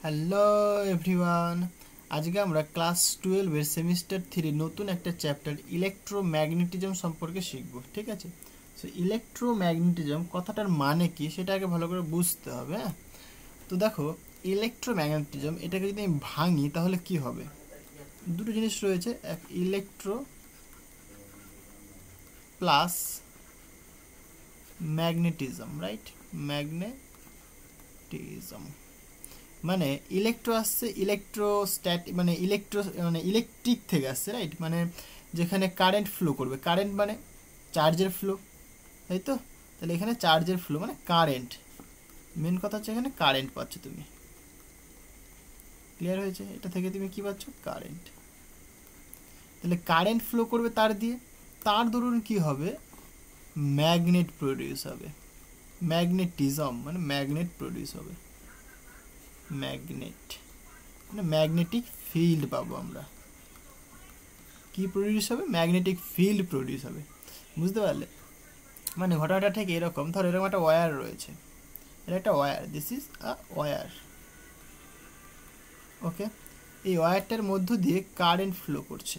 Hello everyone, আজকে আমরা class 12-এর semester 3 নতুন একটা চ্যাপ্টার ইলেকট্রোম্যাগনেটিজম সম্পর্কে শিখব। ঠিক আছে, সো ইলেকট্রোম্যাগনেটিজম কথাটার মানে কি সেটা আগে ভালো করে বুঝতে হবে। হ্যাঁ, তো দেখো, ইলেকট্রোম্যাগনেটিজম এটাকে যদি আমি ভাঙি তাহলে কি হবে? দুটো জিনিস রয়েছে, এক electro plus magnetism, right? Magnetism মানে ইলেকট্রো আসছে, মানে ইলেকট্রিক থেকে আসছে, রাইট? মানে যেখানে কারেন্ট ফ্লো করবে, কারেন্ট মানে চার্জের ফ্লো, তাই তো? তাহলে এখানে চার্জের ফ্লো মানে কারেন্ট, মেন কথা হচ্ছে এখানে কারেন্ট পাচ্ছ তুমি। ক্লিয়ার হয়েছে? এটা থেকে তুমি কি পাচ্ছ? কারেন্ট। তাহলে কারেন্ট ফ্লো করবে তার দিয়ে, তার দরুন কি হবে? ম্যাগনেট প্রডিউস হবে। ম্যাগনেটিজম মানে ম্যাগনেট প্রডিউস হবে, ম্যাগনেট মানে ম্যাগনেটিক ফিল্ড পাবো আমরা। কি প্রডিউস হবে? ম্যাগনেটিক ফিল্ড প্রডিউস হবে। বুঝতে পারলে? মানে ঘটনাটা ঠিক এরকম, ধর এরকম একটা ওয়্যার রয়েছে, এটা একটা wire, this is a wire. Okay, এই ওয়্যারটার মধ্য দিয়ে কারেন্ট ফ্লো করছে,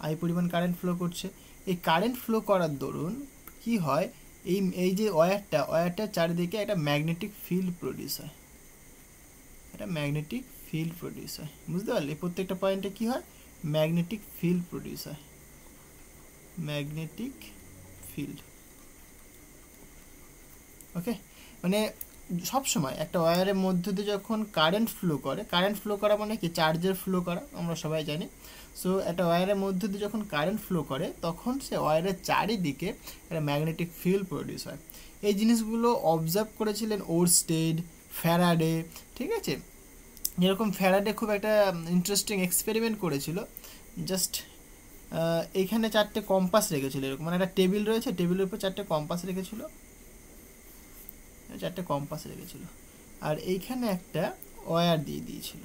আই পরিমাণ কারেন্ট ফ্লো করছে। এই কারেন্ট ফ্লো করার দরুন কি হয়? এই যে ওয়্যারটার চারিদিকে একটা ম্যাগনেটিক ফিল্ড প্রডিউস হয়, এটা ম্যাগনেটিক ফিল্ড প্রডিউস হয়। বুঝতে পারলে? প্রত্যেকটা পয়েন্টে কি হয়? ম্যাগনেটিক ফিল্ড প্রডিউস হয়, ম্যাগনেটিক ফিল্ড। ওকে, মানে সবসময় একটা ওয়্যারের মধ্যে দিয়ে যখন কারেন্ট ফ্লো করে, কারেন্ট ফ্লো করা মানে কি? চার্জের ফ্লো করা, আমরা সবাই জানি। সো একটা ওয়্যারের মধ্যে দিয়ে যখন কারেন্ট ফ্লো করে তখন সে ওয়্যারের চারিদিকে একটা ম্যাগনেটিক ফিল্ড প্রডিউস হয়। এই জিনিসগুলো অবজার্ভ করেছিলেন ওরস্টেড, ফ্যারাডে। ঠিক আছে, যেরকম ফ্যারাডে খুব একটা ইন্টারেস্টিং এক্সপেরিমেন্ট করেছিল। জাস্ট এইখানে 4টে কম্পাস রেখেছিল, এরকম মানে একটা টেবিল রয়েছে, টেবিলের উপর 4টে কম্পাস রেখেছিল, 4টে কম্পাস রেখেছিল, আর এইখানে একটা ওয়্যার দিয়ে দিয়েছিল।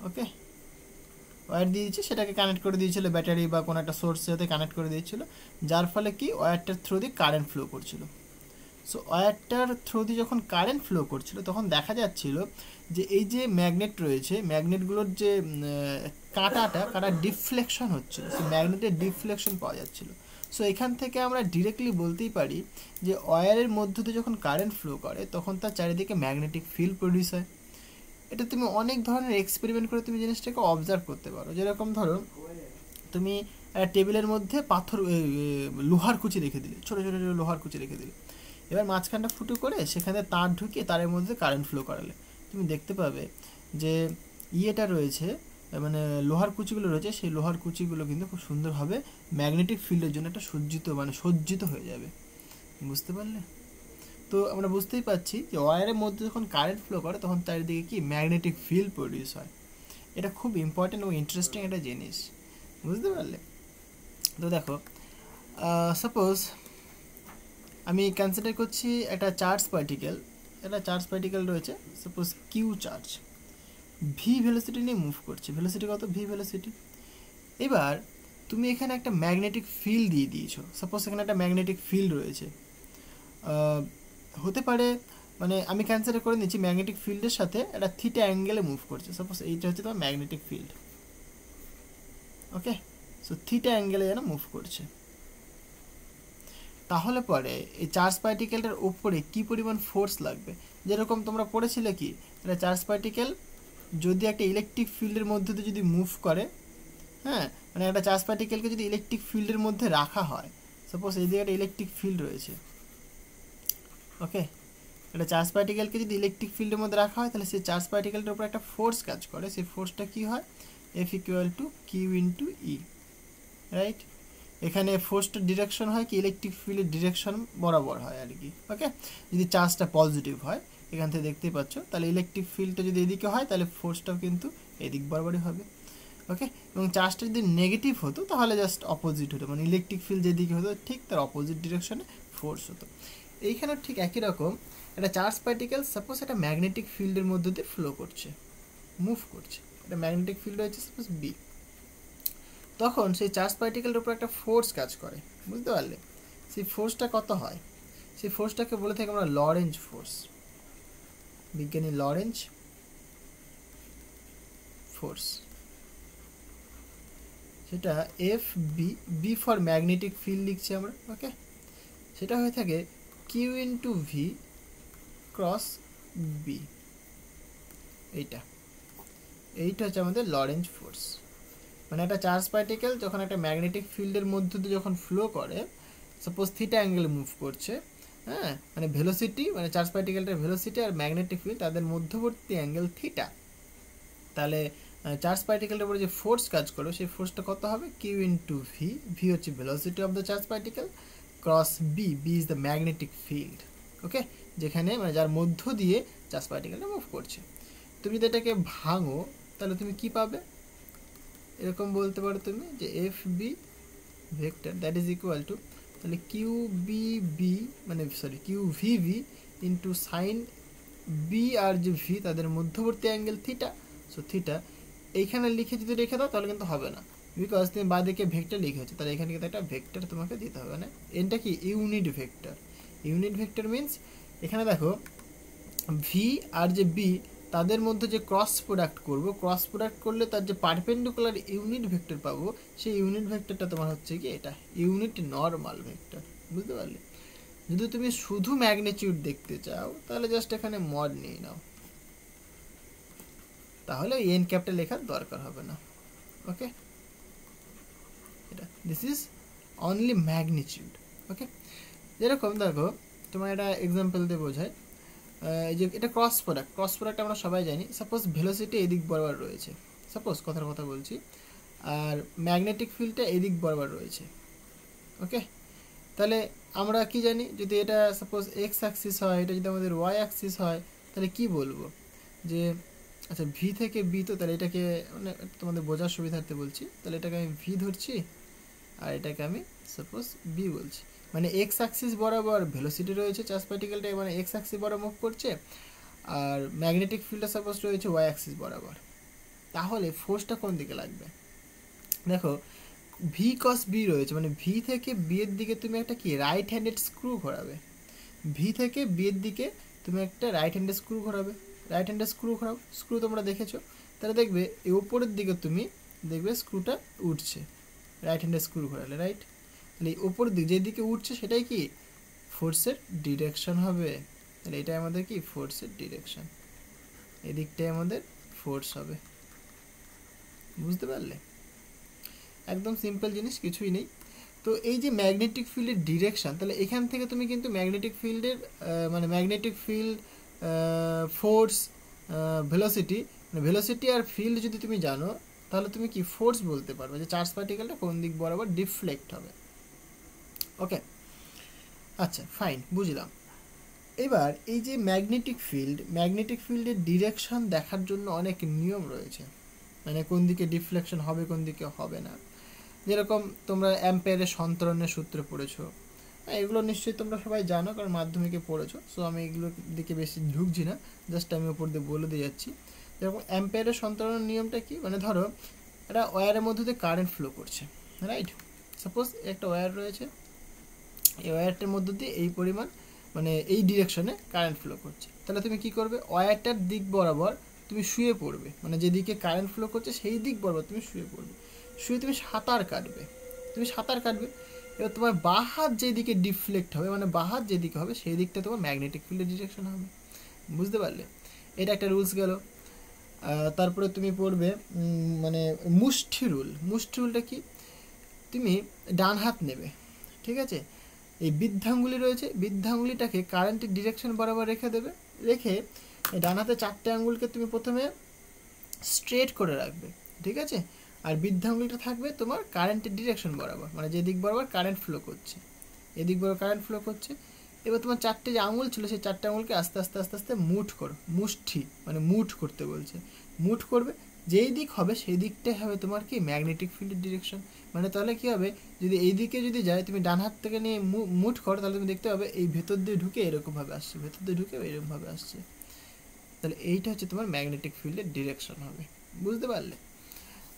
ওকে, ওয়্যার দিয়ে দিয়েছে, সেটাকে কানেক্ট করে দিয়েছিল ব্যাটারি বা কোনো একটা সোর্সের সাথে কানেক্ট করে দিয়েছিল, যার ফলে কি ওয়্যারটার থ্রু দিয়ে কারেন্ট ফ্লো করছিল। সো ওয়্যারটার থ্রু দিয়ে যখন কারেন্ট ফ্লো করছিল তখন দেখা যাচ্ছিল যে এই যে ম্যাগনেট রয়েছে, ম্যাগনেটগুলোর যে কাঁটা ডিফ্লেকশন হচ্ছিল, সে ম্যাগনেটের ডিফ্লেকশন পাওয়া যাচ্ছিল। সো এখান থেকে আমরা ডিরেক্টলি বলতেই পারি যে ওয়্যারের মধ্য দিয়ে যখন কারেন্ট ফ্লো করে তখন তার চারিদিকে ম্যাগনেটিক ফিল্ড প্রডিউস হয়। এটা তুমি অনেক ধরনের এক্সপেরিমেন্ট করে তুমি জিনিসটাকে অবজার্ভ করতে পারো। যেরকম ধরো, তুমি টেবিলের মধ্যে লোহার কুচি রেখে দিলে, ছোটো ছোটো লোহার কুচি রেখে দিলে, এবার মাঝখানটা ফুটো করে সেখানে তার ঢুকিয়ে তারের মধ্যে কারেন্ট ফ্লো করালে তুমি দেখতে পাবে যে ইয়েটা রয়েছে, মানে লোহার কুচিগুলো রয়েছে, সেই লোহার কুচিগুলো কিন্তু খুব সুন্দরভাবে ম্যাগনেটিক ফিল্ডের জন্য একটা সজ্জিত হয়ে যাবে। বুঝতে পারলে? তো আমরা বুঝতেই পারছি যে ওয়্যারের মধ্যে যখন কারেন্ট ফ্লো করে তখন চারিদিকে কি ম্যাগনেটিক ফিল্ড প্রডিউস হয়। এটা খুব ইম্পর্টেন্ট এবং ইন্টারেস্টিং একটা জিনিস। বুঝতে পারলে? তো দেখো, সাপোজ আমি কনসিডার করছি একটা চার্জ পার্টিকেল রয়েছে, suppose Q charge, V velocity নিয়ে মুভ করছে। ভেলোসিটি কত? V velocity. এবার তুমি এখানে একটা ম্যাগনেটিক ফিল্ড দিয়ে দিয়েছো, সাপোজ এখানে একটা ম্যাগনেটিক ফিল্ড রয়েছে। হতে পারে, মানে আমি কনসিডার করে নিচ্ছি ম্যাগনেটিক ফিল্ডের সাথে একটা থিটা অ্যাঙ্গেলে মুভ করছে। সাপোজ এইটা হচ্ছে তোমার ম্যাগনেটিক ফিল্ড। ওকে, সো থিটা অ্যাঙ্গেলে যেন মুভ করছে। তাহলে পরে এই চার্জ পার্টিকেলটার উপরে কি পরিমাণ ফোর্স লাগবে? যেরকম তোমরা পড়েছিলে কি, একটা চার্জ পার্টিকেল যদি একটা ইলেকট্রিক ফিল্ডের মধ্যে দিয়ে যদি মুভ করে, হ্যাঁ, মানে একটা চার্জ পার্টিকেলকে যদি ইলেকট্রিক ফিল্ডের মধ্যে রাখা হয়, সাপোজ এই দিকে একটা ইলেকট্রিক ফিল্ড রয়েছে। ওকে, একটা চার্জ পার্টিকেলকে যদি ইলেকট্রিক ফিল্ডের মধ্যে রাখা হয় তাহলে সেই চার্জ পার্টিকেলটার উপর একটা ফোর্স কাজ করে। সেই ফোর্সটা কি হয়? F equal to Q into E, right? এখানে ফোর্সটার ডিরেকশন হয় কি ইলেকট্রিক ফিল্ডের ডিরেকশন বরাবর হয় আর কি। ওকে, যদি চার্জটা পজিটিভ হয়, এখান থেকে দেখতেই পাচ্ছ, তাহলে ইলেকট্রিক ফিল্ডটা যদি এদিকে হয় তাহলে ফোর্সটাও কিন্তু এদিক বরাবরই হবে। ওকে, এবং চার্জটা যদি নেগেটিভ হতো তাহলে জাস্ট অপোজিট হতো, মানে ইলেকট্রিক ফিল্ড যেদিকে হতো ঠিক তার অপোজিট ডিরেকশনে ফোর্স হতো। এইখানে ঠিক একই রকম একটা চার্জ পার্টিকেল সাপোজ একটা ম্যাগনেটিক ফিল্ডের মধ্যে দিয়ে ফ্লো করছে, মুভ করছে, একটা ম্যাগনেটিক ফিল্ড রয়েছে সাপোজ বি, তখন সেই চার্জ পার্টিকেলের উপর একটা ফোর্স কাজ করে। বুঝতে পারলে? সেই ফোর্সটা কত হয়? সেই ফোর্সটাকে বলে থাকি আমরা লরেঞ্জ ফোর্স। বিজ্ঞানী লরেঞ্জ ফোর্স, সেটা F B, B for magnetic field লিখছি আমরা, ওকে। সেটা হয়ে থাকে Q into V cross B, এইটা হচ্ছে আমাদের লরেঞ্জ ফোর্স। মানে একটা চার্জ পার্টিকেল যখন একটা ম্যাগনেটিক ফিল্ডের মধ্য দিয়ে যখন ফ্লো করে, সাপোজ থিটা অ্যাঙ্গেলে মুভ করছে, হ্যাঁ, মানে ভেলোসিটি, মানে চার্জ পার্টিকেলটার ভেলোসিটি আর ম্যাগনেটিক ফিল্ড তাদের মধ্যবর্তী অ্যাঙ্গেল থিটা, তাহলে চার্জ পার্টিকেলের উপরে যে ফোর্স কাজ করবে সেই ফোর্সটা কত হবে, কিউ ইন্টু ভি, ভি হচ্ছে velocity of the charge particle, cross B, B is the magnetic field, okay, যেখানে মানে যার মধ্য দিয়ে চার্জ পার্টিকেলটা মুভ করছে। তুমি যদি এটাকে ভাঙো তাহলে তুমি কি পাবে, এরকম বলতে পারো তুমি যে F B vector that is equal to, তাহলে কিউ বি বি মানে sorry q v v into sine B আর যে ভি তাদের মধ্যবর্তী অ্যাঙ্গেল থিটা, সো থিটা এইখানে লিখে যদি রেখে দাও তাহলে কিন্তু হবে না, বিকজ তুমি বাঁদিকে ভেক্টর লিখেছো, তাহলে এখানে কিন্তু একটা ভেক্টর তোমাকে দিতে হবে না। এটা কি unit vector, unit vector means এখানে দেখো ভি আর যে বি তাদের মধ্যে যে ক্রস প্রোডাক্ট করব, ক্রস প্রোডাক্ট করলে তার যে পারপেন্ডিকুলার ইউনিট ভেক্টর পাবো, সেই ইউনিট ভেক্টরটা তোমার হচ্ছে কি এটা ইউনিট নর্মাল ভেক্টর, বুঝতে পারলে। যদি তুমি শুধু ম্যাগনিটিউড দেখতে চাও তাহলে জাস্ট এখানে মড নিয়ে নাও, তাহলে এন ক্যাপটা লেখার দরকার হবে না, ওকে। এটা দিস ইজ অনলি ম্যাগনিটিউড, ওকে। যেরকম দেখো তোমার একটা এক্সাম্পল দিয়ে বোঝায়, যে এটা ক্রস প্রোডাক্ট, ক্রস প্রোডাক্ট আমরা সবাই জানি, সাপোজ ভেলোসিটি এদিক বরাবর রয়েছে, সাপোজ কথার কথা বলছি, আর ম্যাগনেটিক ফিল্ডটা এদিক বরাবর রয়েছে, ওকে। তাহলে আমরা কি জানি, যদি এটা সাপোজ এক্স অ্যাক্সিস হয়, এটা যদি আমাদের ওয়াই অ্যাক্সিস হয়, তাহলে কি বলবো যে আচ্ছা ভি থেকে বি, তো তাহলে এটাকে মানে তোমাদের বোঝার সুবিধার্থে বলছি, তাহলে এটাকে আমি ভি ধরছি আর এটাকে আমি সাপোজ বি বলছি, মানে এক্স অ্যাক্সিস বরাবর ভেলোসিটি রয়েছে চার্জ পার্টিকেলটা, মানে এক্স অ্যাক্সিস বরাবর মুভ করছে, আর ম্যাগনেটিক ফিল্ডটা সাপোজ রয়েছে ওয়াই অ্যাক্সিস বরাবর। তাহলে ফোর্সটা কোন দিকে লাগবে, দেখো ভি কস বি রয়েছে, মানে ভি থেকে বি এর দিকে তুমি একটা কি রাইট হ্যান্ডেড স্ক্রু ঘোরাবে, ভি থেকে বি এর দিকে তুমি একটা রাইট হ্যান্ডেড স্ক্রু ঘোরাবে, রাইট হ্যান্ডেড স্ক্রু ঘোরাও, স্ক্রু তোমরা দেখেছো, তাহলে দেখবে এই ওপরের দিকে তুমি দেখবে স্ক্রুটা উঠছে, রাইট হ্যান্ডেড স্ক্রু ঘোরালে, রাইট। তাহলে এই ওপরের দিকে যেদিকে উঠছে সেটাই কি ফোর্সের ডিরেকশন হবে, তাহলে এটাই আমাদের কি ফোর্সের ডিরেকশন, এদিকটাই আমাদের ফোর্স হবে, বুঝতে পারলে। একদম সিম্পল জিনিস, কিছুই নেই। তো এই যে ম্যাগনেটিক ফিল্ডের ডিরেকশন, তাহলে এখান থেকে তুমি কিন্তু ম্যাগনেটিক ফিল্ডের মানে ম্যাগনেটিক ফিল্ড, ফোর্স, ভেলোসিটি, মানে ভেলোসিটি আর ফিল্ড যদি তুমি জানো তাহলে তুমি কি ফোর্স বলতে পারবে যে চার্জ পার্টিকেলটা কোন দিক বরাবর ডিফ্লেক্ট হবে, ওকে। আচ্ছা ফাইন, বুঝলাম। এবার এই যে ম্যাগনেটিক ফিল্ডের ডিরেকশন দেখার জন্য অনেক নিয়ম রয়েছে, মানে কোন দিকে ডিফ্লেকশন হবে কোন দিকে হবে না। যেরকম তোমরা অ্যাম্পিয়ারের সন্তরণের সূত্র পড়েছো, এগুলো নিশ্চয়ই তোমরা সবাই জানো কারণ মাধ্যমিকে পড়েছো, সো আমি এগুলোর দিকে বেশি ঢুকছি না, জাস্ট আমি ওপর দিয়ে বলে দিয়ে যাচ্ছি। যেরকম অ্যাম্পিয়ারের সন্তরণের নিয়মটা কি, মানে ধরো একটা ওয়্যারের মধ্যে দিয়ে কারেন্ট ফ্লো করছে, রাইট। সাপোজ একটা ওয়্যার রয়েছে, এই ওয়্যারটার মধ্য দিয়ে এই পরিমাণ মানে এই ডিরেকশনে কারেন্ট ফ্লো করছে, তাহলে তুমি কি করবে, ওয়্যারটার দিক বরাবর তুমি শুয়ে পড়বে, মানে যেদিকে কারেন্ট ফ্লো করছে সেই দিক বরাবর তুমি শুয়ে পড়বে, শুয়ে তুমি সাঁতার কাটবে, এবার তোমার বাঁ হাত যেদিকে ডিফ্লেক্ট হবে, মানে বাঁ হাত যেদিকে হবে সেই দিকটা তোমার ম্যাগনেটিক ফিল্ডের ডিরেকশন হবে, বুঝতে পারলে। এটা একটা রুলস গেল। তারপরে তুমি পড়বে মানে মুষ্টি রুলটা কি, তুমি ডান হাত নেবে, ঠিক আছে, এই বৃদ্ধাঙ্গুলি রয়েছে, বৃদ্ধাঙ্গুলিটাকে কারেন্টের ডিরেকশন বরাবর রেখে দেবে, রেখে ডান হাতে 4টে আঙ্গুলকে তুমি প্রথমে স্ট্রেট করে রাখবে, ঠিক আছে, আর বৃদ্ধাঙ্গুলিটা থাকবে তোমার কারেন্টের ডিরেকশন বরাবর, মানে যেদিক বরাবর কারেন্ট ফ্লো করছে, এদিক বরাবর কারেন্ট ফ্লো করছে। এবার তোমার 4টে যে আঙুল ছিল সেই 4টে আঙুলকে আস্তে আস্তে আস্তে আস্তে মুঠ করো, মুষ্টি মানে মুঠ করতে বলছে, মুঠ করবে, যেই দিক হবে সেই দিকটাই হবে তোমার কি ম্যাগনেটিক ফিল্ডের ডিরেকশন। মানে তাহলে কি হবে, যদি এই দিকে যদি যায় তুমি ডান হাত থেকে নিয়ে মুঠ করো, তাহলে তুমি দেখতে পাবে এই ভেতর দিয়ে ঢুকে এরকমভাবে আসছে, ভেতর দিয়ে ঢুকে এরকমভাবে আসছে, তাহলে এইটা হচ্ছে তোমার ম্যাগনেটিক ফিল্ডের ডিরেকশন হবে, বুঝতে পারলে।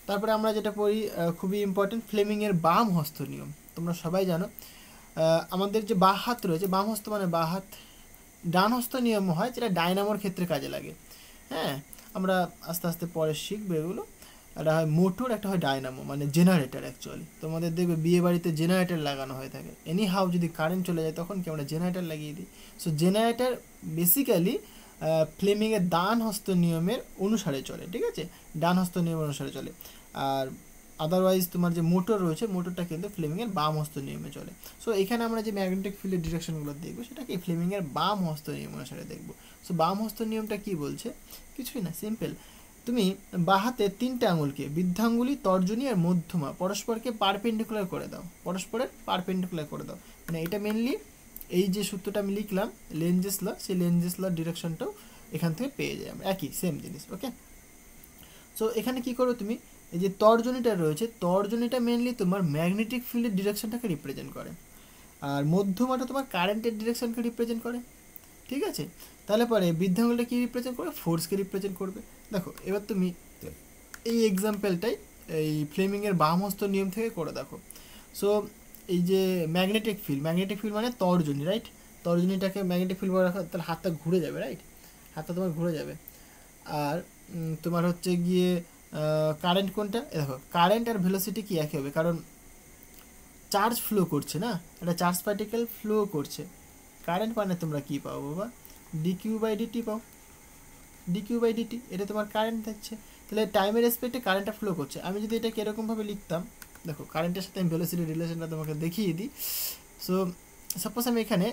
তারপরে আমরা যেটা পড়ি খুবই ইম্পর্টেন্ট, ফ্লেমিংয়ের বাম হস্ত নিয়ম, তোমরা সবাই জানো। আমাদের যে বাঁ হাত রয়েছে, বাম হস্ত মানে বাঁ হাত, ডান হস্ত নিয়ম হয়, যেটা ডায়নামোর ক্ষেত্রে কাজে লাগে। হ্যাঁ, আমরা আস্তে আস্তে পরে শিখবো এগুলো। একটা হয় মোটর, একটা হয় ডায়নামো, মানে জেনারেটর। অ্যাকচুয়ালি তোমাদের দেখবে বিয়ে বাড়িতে জেনারেটর লাগানো হয়ে থাকে। এনি হাউ যদি কারেন্ট চলে যায় তখন কি আমরা জেনারেটর লাগিয়ে দিই। সো জেনারেটর বেসিক্যালি ফ্লেমিংয়ের ডান হস্ত নিয়মের অনুসারে চলে, ঠিক আছে, ডান হস্ত নিয়ম অনুসারে চলে। আর আদারওয়াইজ তোমার যে মোটর রয়েছে, মোটরটা কিন্তু ফ্লেমিংয়ের বাম হস্ত নিয়মে চলে। সো এখানে আমরা যে ম্যাগনেটিক ফিল্ডের ডিরেকশনগুলো দেখবো সেটা কি ফ্লেমিংয়ের বাম হস্ত নিয়ম অনুসারে দেখবো। সো বাম হস্ত নিয়মটা কি বলছে, কিছুই না, সিম্পল। তুমি বাঁ হাতে 3টে আঙুলকে, বৃদ্ধাঙ্গুলি, তর্জনী আর মধ্যমা, পরস্পরকে পারপেন্ডিকুলার করে দাও, পরস্পরের পারপেন্ডিকুলার করে দাও। মানে এটা মেনলি এই যে সূত্রটা আমি লিখলাম লেনজেস ল, সেই লেনজেস ল ডিরেকশনটাও এখান থেকে পেয়ে যাই আমরা, একই সেম জিনিস। ওকে, সো এখানে কি করো তুমি, এই যে তর্জনীটা রয়েছে, তর্জনীটা মেনলি তোমার ম্যাগনেটিক ফিল্ডের ডিরেকশনটাকে রিপ্রেজেন্ট করে, আর মধ্যমাটা তোমার কারেন্টের ডিরেকশনকে রিপ্রেজেন্ট করে, ঠিক আছে। তাহলে পরে বৃদ্ধাঙ্গুলটা কি রিপ্রেজেন্ট করবে, ফোর্সকে রিপ্রেজেন্ট করবে। দেখো এবার তুমি এই এক্সাম্পলটাই এই ফ্লেমিংয়ের বাম হস্ত নিয়ম থেকে করে দেখো। সো এই যে ম্যাগনেটিক ফিল্ড, ম্যাগনেটিক ফিল্ড মানে তর্জনী, রাইট, তর্জনীটাকে ম্যাগনেটিক ফিল্ড বলে রাখো, তাহলে হাতটা ঘুরে যাবে, রাইট, হাতটা তোমার ঘুরে যাবে। আর তোমার হচ্ছে গিয়ে কারেন্ট কোনটা, দেখো কারেন্ট আর ভেলোসিটি কি একই হবে, কারণ চার্জ ফ্লো করছে না, একটা চার্জ পার্টিকেল ফ্লো করছে। কারেন্ট মানে তোমরা কি পাও বাবা, dq/dt পাও, dq/dt, এটা তোমার কারেন্ট থাকছে। তাহলে টাইমের রেসপেক্টে কারেন্টটা ফ্লো করছে। আমি যদি এটাকে এরকমভাবে লিখতাম, দেখো কারেন্টের সাথে আমি ভেলোসিটির রিলেশনটা তোমাকে দেখিয়ে দিই। সো সাপোজ আমি এখানে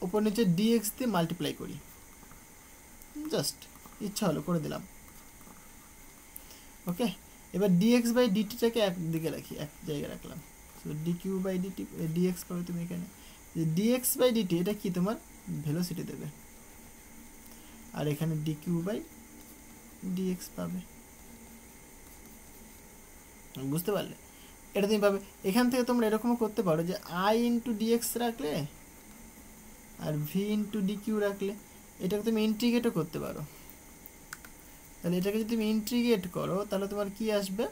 উপর নিচে dx দিয়ে মাল্টিপ্লাই করি, জাস্ট ইচ্ছা হলো করে দিলাম। ওকে, এবার dx/dtটাকে একদিকে রাখি, এক জায়গায় রাখলাম। সো dq/dt, dx পাবে তুমি এখানে। dx/dt এটা কি তোমার ভেলোসিটি দেবে, আর এখানে dq/dx পাবে, বুঝতে পারলে? এটা তুমি পাবে। এখান থেকে তোমরা এরকমও করতে পারো যে i ইন্টু ডিএক্স রাখলে আর ভি ইন্টু ডিকিউ রাখলে, এটাকে তুমি ইন্টিগ্রেটও করতে পারো। তাহলে এটাকে যদি তুমি ইন্টিগ্রেট করো তাহলে তোমার কি আসবে,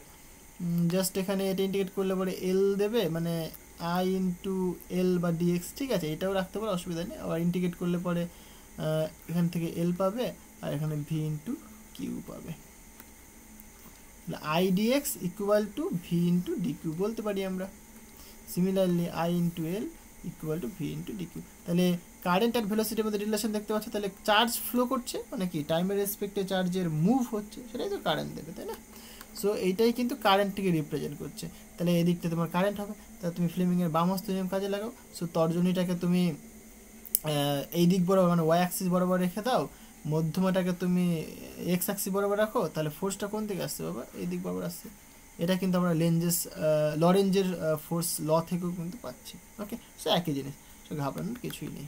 জাস্ট এখানে এটা ইন্টিগ্রেট করলে পরে এল দেবে, মানে আই ইন্টু এল বা ডিএক্স, ঠিক আছে, এটাও রাখতে পারো, অসুবিধা নেই। আবার ইন্টিগ্রেট করলে পরে এখান থেকে এল পাবে, আর এখানে ভি ইন্টু কিউ পাবে। I dx equal to V into dq বলতে পারি আমরা। Similarly I into L equal to V into dq. তাহলে কারেন্ট আর ভেলোসিটির মধ্যে রিলেশন দেখতে পাচ্ছ, তাহলে চার্জ ফ্লো করছে মানে কি টাইমের রেসপেক্টে চার্জের মুভ হচ্ছে, সেটাই তো কারেন্ট দেবে, তাই না? সো এইটাই কিন্তু কারেন্টটিকে রিপ্রেজেন্ট করছে। তাহলে এই দিকটা তোমার কারেন্ট হবে, তাহলে তুমি ফ্লেমিংয়ের বাম হস্ত নিয়ম কাজে লাগাও। সো তর্জনীটাকে তুমি এই দিক বরাবর মানে ওয়াই অ্যাক্সিস বরাবর রেখে দাও, মধ্যমাটাকে তুমি এক্স অ্যাক্সিস বরাবর রাখো, তাহলে ফোর্সটা কোন দিকে আসছে বাবা, এই দিক বরাবর আসছে। এটা কিন্তু আমরা লরেঞ্জের ফোর্স ল থেকেও কিন্তু পাচ্ছি। ওকে, সো একই জিনিস, সো ঘাবড়ানোর কিছুই নেই।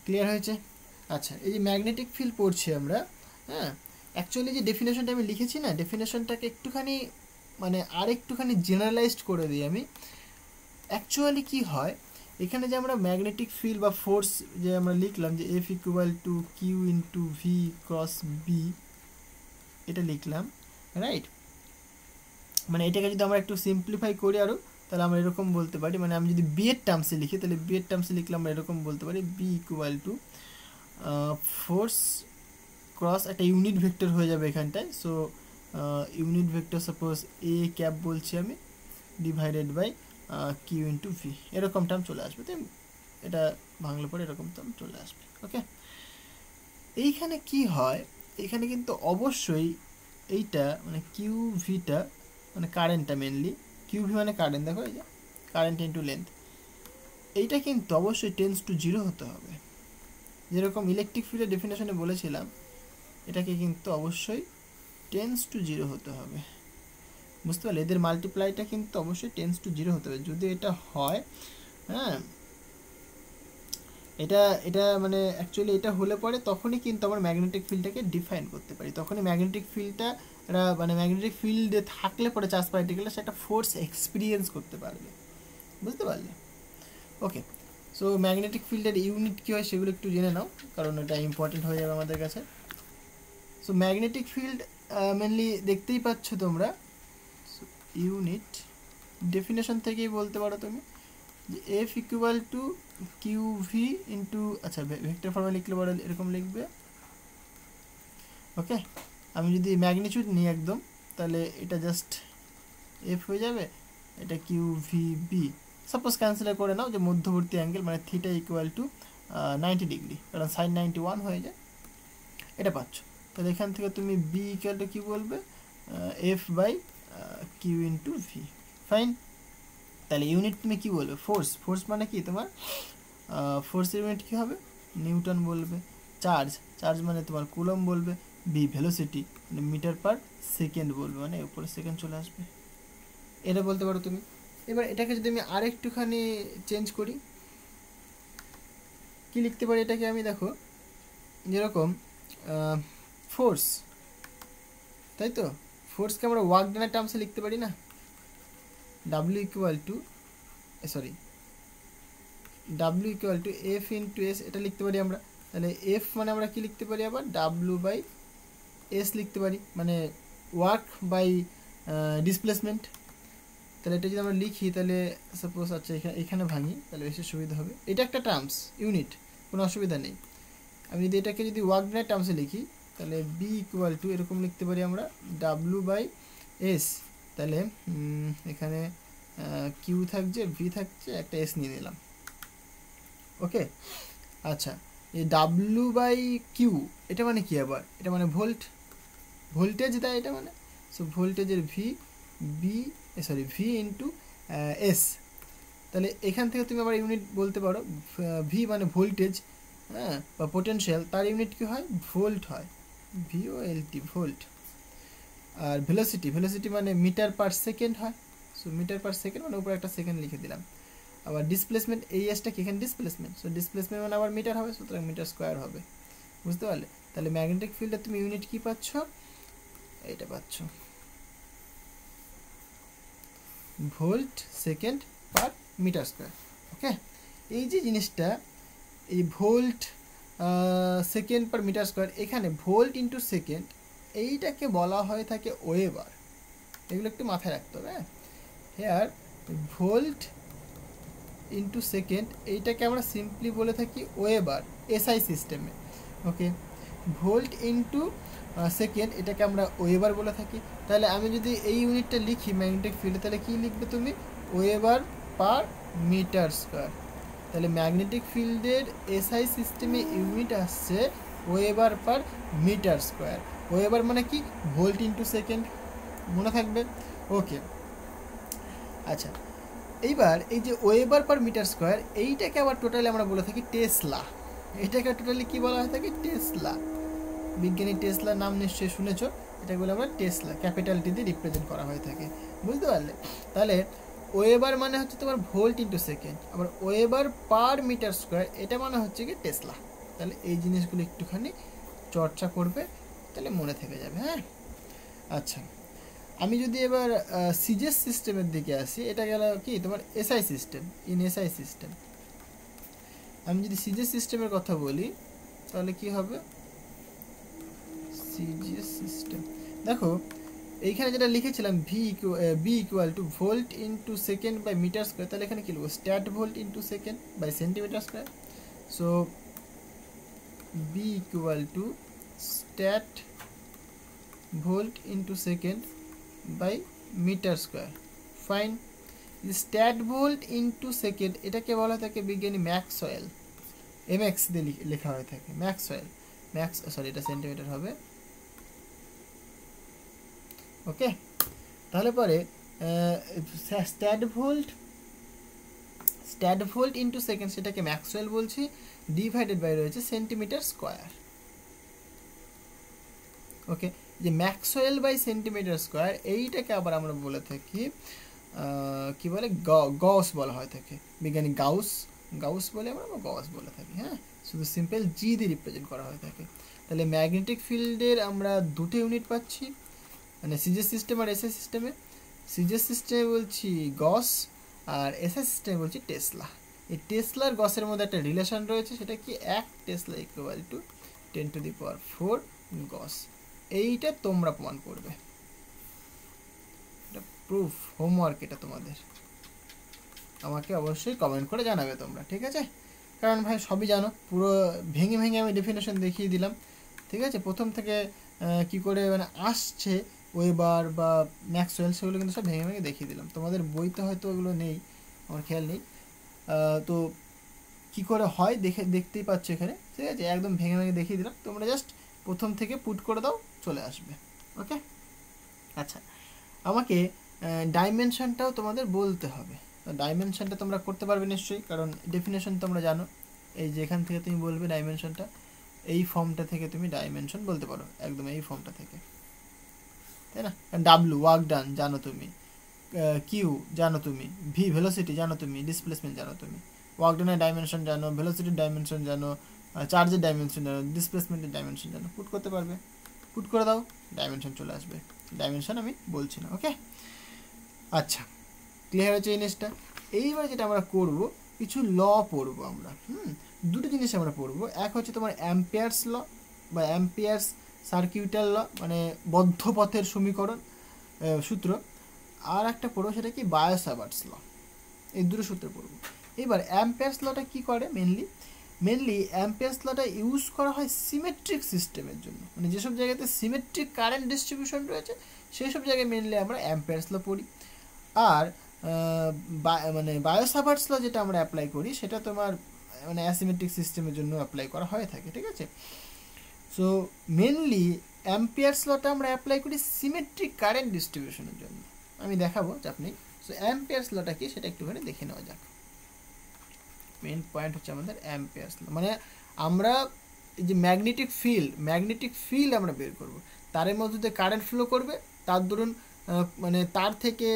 ক্লিয়ার হয়েছে? আচ্ছা, এই যে ম্যাগনেটিক ফিল্ড পড়ছি আমরা, হ্যাঁ, অ্যাকচুয়ালি যে ডেফিনেশনটা আমি লিখেছি না, ডেফিনেশনটাকে একটুখানি মানে আরেকটুখানি জেনারেলাইজড করে দিই আমি। অ্যাকচুয়ালি কি হয়, এখানে যে আমরা ম্যাগনেটিক ফিল্ড বা ফোর্স যে আমরা লিখলাম যে F equal to Q into V cross B, এটা লিখলাম, রাইট। মানে এটাকে যদি আমরা একটু সিম্পলিফাই করি আরও, তাহলে আমরা এরকম বলতে পারি, মানে আমি যদি বি এর টার্মসে লিখি, তাহলে বি এর টার্মসে লিখলে আমরা এরকম বলতে পারি B equal to force cross একটা ইউনিট ভেক্টর হয়ে যাবে এখানটায়। So unit vector suppose A cap বলছি আমি, divided by Q into V, এরকম টার্ম চলে আসবে। তাই এটা ভাঙলে পরে এরকম টার্ম চলে আসবে। ওকে, এইখানে কি হয়, এখানে কিন্তু অবশ্যই এইটা মানে কিউ ভিটা মানে কারেন্টটা মেনলি, কিউ ভি মানে কারেন্ট, দেখো এই যে কারেন্ট ইন্টু লেন্থ, এইটা কিন্তু অবশ্যই টেন্স টু জিরো হতে হবে। যেরকম ইলেকট্রিক ফিল্ডের ডেফিনেশনে বলেছিলাম, এটাকে কিন্তু অবশ্যই টেন্স টু জিরো হতে হবে, বুঝতে পারলে? এদের মাল্টিপ্লাইটা কিন্তু অবশ্যই টেন্স টু জিরো হতে হবে। যদি এটা হয়, হ্যাঁ, এটা এটা মানে অ্যাকচুয়ালি এটা হলে পরে তখনই কিন্তু আমরা ম্যাগনেটিক ফিল্ডটাকে ডিফাইন করতে পারি। তখনই ম্যাগনেটিক ফিল্ডটা মানে ম্যাগনেটিক ফিল্ডে থাকলে পরে চার্জ পার্টিকেলটা সেটা ফোর্স এক্সপিরিয়েন্স করতে পারবে, বুঝতে পারলে? ওকে, সো ম্যাগনেটিক ফিল্ডের ইউনিট কী হয় সেগুলো একটু জেনে নাও, কারণ এটা ইম্পর্টেন্ট হয়ে যাবে আমাদের কাছে। সো ম্যাগনেটিক ফিল্ড মেনলি দেখতেই পাচ্ছ তোমরা, ইউনিট ডেফিনেশন থেকেই বলতে পারো তুমি, যে F equal to Q V into, আচ্ছা ভেক্টর ফর্মে লিখলে বড় এরকম লিখবে। ওকে, আমি যদি ম্যাগনিটিউড নিই একদম, তাহলে এটা জাস্ট এফ হয়ে যাবে, এটা Q V B. Suppose cancel করে নাও যে মধ্যবর্তী অ্যাঙ্গেল মানে থিটা ইকুয়াল টু 90 ডিগ্রি, কারণ সাইন 91 হয়ে যায়, এটা পাচ্ছ। তাহলে এখান থেকে তুমি বি ইকুয়াল টু কী বলবে, F by Q into V. Fine. তাহলে ইউনিট তুমি কি বলবে, ফোর্স। ফোর্স মানে কি তোমার ফোর্সের ইউনিট কী হবে, নিউটন বলবে। চার্জ, চার্জ মানে তোমার কুলম বলবে। বি ভেলোসিটি মানে মিটার পার সেকেন্ড বলবে, মানে উপরে সেকেন্ড চলে আসবে, এটা বলতে পারো তুমি। এবার এটাকে যদি আমি আরেকটুখানি চেঞ্জ করি, কি লিখতে পারি এটাকে আমি, দেখো যেরকম ফোর্স, তাই তো, ফোর্সকে আমরা ওয়ার্ক ডানের টার্মসে লিখতে পারি না, W equal to F into S, এটা লিখতে পারি আমরা। তাহলে এফ মানে আমরা কি লিখতে পারি আবার, ডাব্লিউ বাই এস লিখতে পারি, মানে ওয়ার্ক বাই ডিসপ্লেসমেন্ট। তাহলে এটা যদি আমরা লিখি, তাহলে সাপোজ, আচ্ছা এখানে ভাঙি, তাহলে বেশি সুবিধা হবে। এটা একটা টার্মস ইউনিট, কোনো অসুবিধা নেই। আমি যদি এটাকে যদি ওয়ার্ক ডানের টার্মসে লিখি, তাহলে বি ইকুয়াল টু এরকম লিখতে পারি আমরা, ডাব্লিউ বাই এস। তাহলে এখানে কিউ থাকছে, ভি থাকছে, একটা এস নিয়ে নিলাম। ওকে, আচ্ছা এই ডাব্লিউ বাই কিউ এটা মানে কি আবার, এটা মানে ভোল্ট, ভোল্টেজ দেয় এটা মানে। সো ভোল্টেজের ভি ইন্টু এস। তাহলে এখান থেকে তুমি আবার ইউনিট বলতে পারো, ভি মানে ভোল্টেজ, হ্যাঁ, বা পোটেনশিয়াল, তার ইউনিট কি হয়, ভোল্ট হয়, ভিওএলটি, ভোল্ট। আর ভেলোসিটি মানে মিটার পার সেকেন্ড হয়। সো মিটার পার সেকেন্ড মানে উপরে একটা সেকেন্ড লিখে দিলাম। আবার ডিসপ্লেসমেন্ট, এই এসটা কি এখানে ডিসপ্লেসমেন্ট, সো ডিসপ্লেসমেন্ট মানে আবার মিটার হবে, সুতরাং মিটার স্কোয়ার হবে। বুঝতে পারলে? তাহলে ম্যাগনেটিক ফিল্ডে তুমি ইউনিট কি পাচ্ছ, এইটা পাচ্ছ, volt second per metre square. Okay, এই যে জিনিসটা, এই volt second per metre square, এখানে ভোল্ট ইন্টু সেকেন্ড, এইটাকে বলা হয়ে থাকে ওয়েবার। এগুলো একটু মাথায় রাখতে হবে। হ্যাঁ, হেয়ার ভোল্ট ইন্টু সেকেন্ড, এইটাকে আমরা সিম্পলি বলে থাকি ওয়েবার এসআই সিস্টেমে। ওকে, ভোল্ট ইন্টু সেকেন্ড, এটাকে আমরা ওয়েবার বলে থাকি। তাহলে আমি যদি এই ইউনিটটা লিখি ম্যাগনেটিক ফিল্ডে, তাহলে কী লিখবে তুমি, ওয়েবার পার মিটার স্কোয়ার। তাহলে ম্যাগনেটিক ফিল্ডের এসআই সিস্টেমে ইউনিট আসছে weber per metre square. Weber মানে কি, ভোল্ট ইন্টু সেকেন্ড, মনে থাকবে। ওকে, আচ্ছা এইবার এই যে ওয়েবার পার মিটার স্কোয়ার, এইটাকে আবার টোটালি আমরা বলে থাকি টেসলা। এটাকে টোটালি কি বলা হয়ে থাকে, টেসলা। বিজ্ঞানী টেসলার নাম নিশ্চয়ই শুনেছ, এটাকে বলে আমরা টেসলা, ক্যাপিটাল টি দিয়ে রিপ্রেজেন্ট করা হয়ে থাকে। বুঝতে পারলে? তাহলে ওয়েবার মানে হচ্ছে তোমার ভোল্ট ইন্টু সেকেন্ড, আবার ওয়েবার পার মিটার স্কোয়ার এটা মানে হচ্ছে কি টেসলা। তাহলে এই জিনিসগুলো একটুখানি চর্চা করবে, তাহলে মনে থেকে যাবে। হ্যাঁ, আচ্ছা আমি যদি এবার সিজেস সিস্টেমের দিকে আসি, এটা গেল কি তোমার SI system, in SI system. আমি যদি সিজেস সিস্টেমের কথা বলি, তাহলে কি হবে, সিজিএস সিস্টেম, দেখো এইখানে যেটা লিখেছিলাম B equal to volt into second by metre square, তাহলে এখানে কি লিখবো, stat volt into second by centimetre square. So B equal to stat volt into second by metre square. Fine. Stat volt into second এটাকে বলা হয়ে থাকে বিজ্ঞানী Maxwell, MX দিয়ে লেখা হয়ে থাকে, ম্যাক্সওয়েল, এটা সেন্টিমিটার হবে। ওকে, তাহলে পরে স্ট্যাট ভোল্ট ইন্টু সেকেন্ড, সেটাকে ম্যাক্সওয়েল বলছি, ডিভাইডেড বাই রয়েছে সেন্টিমিটার স্কোয়ার। ওকে, যে ম্যাক্সওয়েল বাই সেন্টিমিটার স্কোয়ার, এইটাকে আবার আমরা বলে থাকি কি বলে, গস বলা হয় থাকে, বিজ্ঞানী গাউস বলে আমরা, গস বলে থাকি। হ্যাঁ, শুধু সিম্পল জি দিয়ে রিপ্রেজেন্ট করা হয়ে থাকে। তাহলে ম্যাগনেটিক ফিল্ডের আমরা দুটো ইউনিট পাচ্ছি, মানে সিজেস সিস্টেম আর এসআই সিস্টেমে। সিজেস সিস্টেমে বলছি গস, আর এসআই সিস্টেমে বলছি টেসলা। এই টেসলার গসের মধ্যে একটা রিলেশন রয়েছে, সেটা কি, 1 টেসলা ইকুয়াল টু 10⁴ গস। এইটা তোমরা প্রমাণ করবে, এটা প্রুফ, হোমওয়ার্ক এটা তোমাদের। আমাকে অবশ্যই কমেন্ট করে জানাবে তোমরা, ঠিক আছে? কারণ ভাই সবই জানো, পুরো ভেঙে ভেঙে আমি ডেফিনেশন দেখিয়ে দিলাম, ঠিক আছে? প্রথম থেকে কি করে মানে আসছে ওয়েবার বা ম্যাক্সওয়েল, সেগুলো কিন্তু সব ভেঙে ভেঙে দেখিয়ে দিলাম। তোমাদের বইতে হয়তো ওগুলো নেই, আমার খেয়াল নেই। তো কি করে হয় দেখতেই পাচ্ছ এখানে, ঠিক আছে? একদম ভেঙে ভেঙে দেখিয়ে দিলাম, তোমরা জাস্ট প্রথম থেকে পুট করে দাও, চলে আসবে। ওকে, আচ্ছা, আমাকে ডাইমেনশনটাও তোমাদের বলতে হবে। ডাইমেনশনটা তোমরা করতে পারবে নিশ্চয়ই, কারণ ডেফিনেশন তোমরা জানো। এই যে এখান থেকে তুমি বলবে ডাইমেনশনটা, এই ফর্মটা থেকে তুমি ডাইমেনশন বলতে পারো, একদম এই ফর্মটা থেকে, তাই না? ডাব্লু ওয়ার্ক ডান জানো তুমি, কিউ জানো তুমি, ভি ভেলোসিটি জানো তুমি, ডিসপ্লেসমেন্ট জানো তুমি, ওয়ার্ক ডানের ডাইমেনশন জানো, ভেলোসিটির ডাইমেনশন জানো, চার্জের ডাইমেনশন জানো, ডিসপ্লেসমেন্টের ডাইমেনশন জানো। পুট করতে পারবে, পুট করে দাও, ডাইমেনশন চলে আসবে। ডাইমেনশন আমি বলছি না, ওকে? আচ্ছা, ক্লিয়ার হচ্ছে এই জিনিসটা। এইবার যেটা আমরা করব, কিছু ল পড়বো আমরা। দুটো জিনিস আমরা পড়বো। এক হচ্ছে তোমার অ্যাম্পিয়ার্স ল বা অ্যাম্পিয়ার্স সার্কিউটাল ল, মানে বদ্ধ পথের সমীকরণ সূত্র। আর একটা পড়বো, সেটা কি বায়ো-সাভার্টস ল। এই দুটো সূত্র পড়বো। এবার অ্যাম্পিয়ার্স লটা কি করে মেনলি অ্যাম্পিয়ার্স লটা ইউজ করা হয় সিমেট্রিক সিস্টেমের জন্য, মানে যেসব জায়গাতে সিমেট্রিক কারেন্ট ডিস্ট্রিবিউশন রয়েছে সেই সব জায়গায় মেনলি আমরা অ্যাম্পিয়ার্স ল পড়ি। আর মানে বায়ো-সাভার্টস ল যেটা আমরা অ্যাপ্লাই করি, সেটা তোমার মানে অ্যাসিমেট্রিক সিস্টেমের জন্য অ্যাপ্লাই করা হয়ে থাকে, ঠিক আছে? সো মেনলি অ্যাম্পিয়ার্স লটা আমরা অ্যাপ্লাই করি সিমেট্রিক কারেন্ট ডিস্ট্রিবিউশনের জন্য। আমি দেখাবো চাপ নেই। সো অ্যাম্পিয়ার্স লটা কি সেটা একটুখানি দেখে নেওয়া যাক। মেন পয়েন্ট হচ্ছে আমাদের অ্যাম্পিয়ার্স ল, মানে আমরা এই যে ম্যাগনেটিক ফিল্ড আমরা বের করব, তারের মধ্যে দিয়ে কারেন্ট ফ্লো করবে, তার ধরুন মানে তার থেকে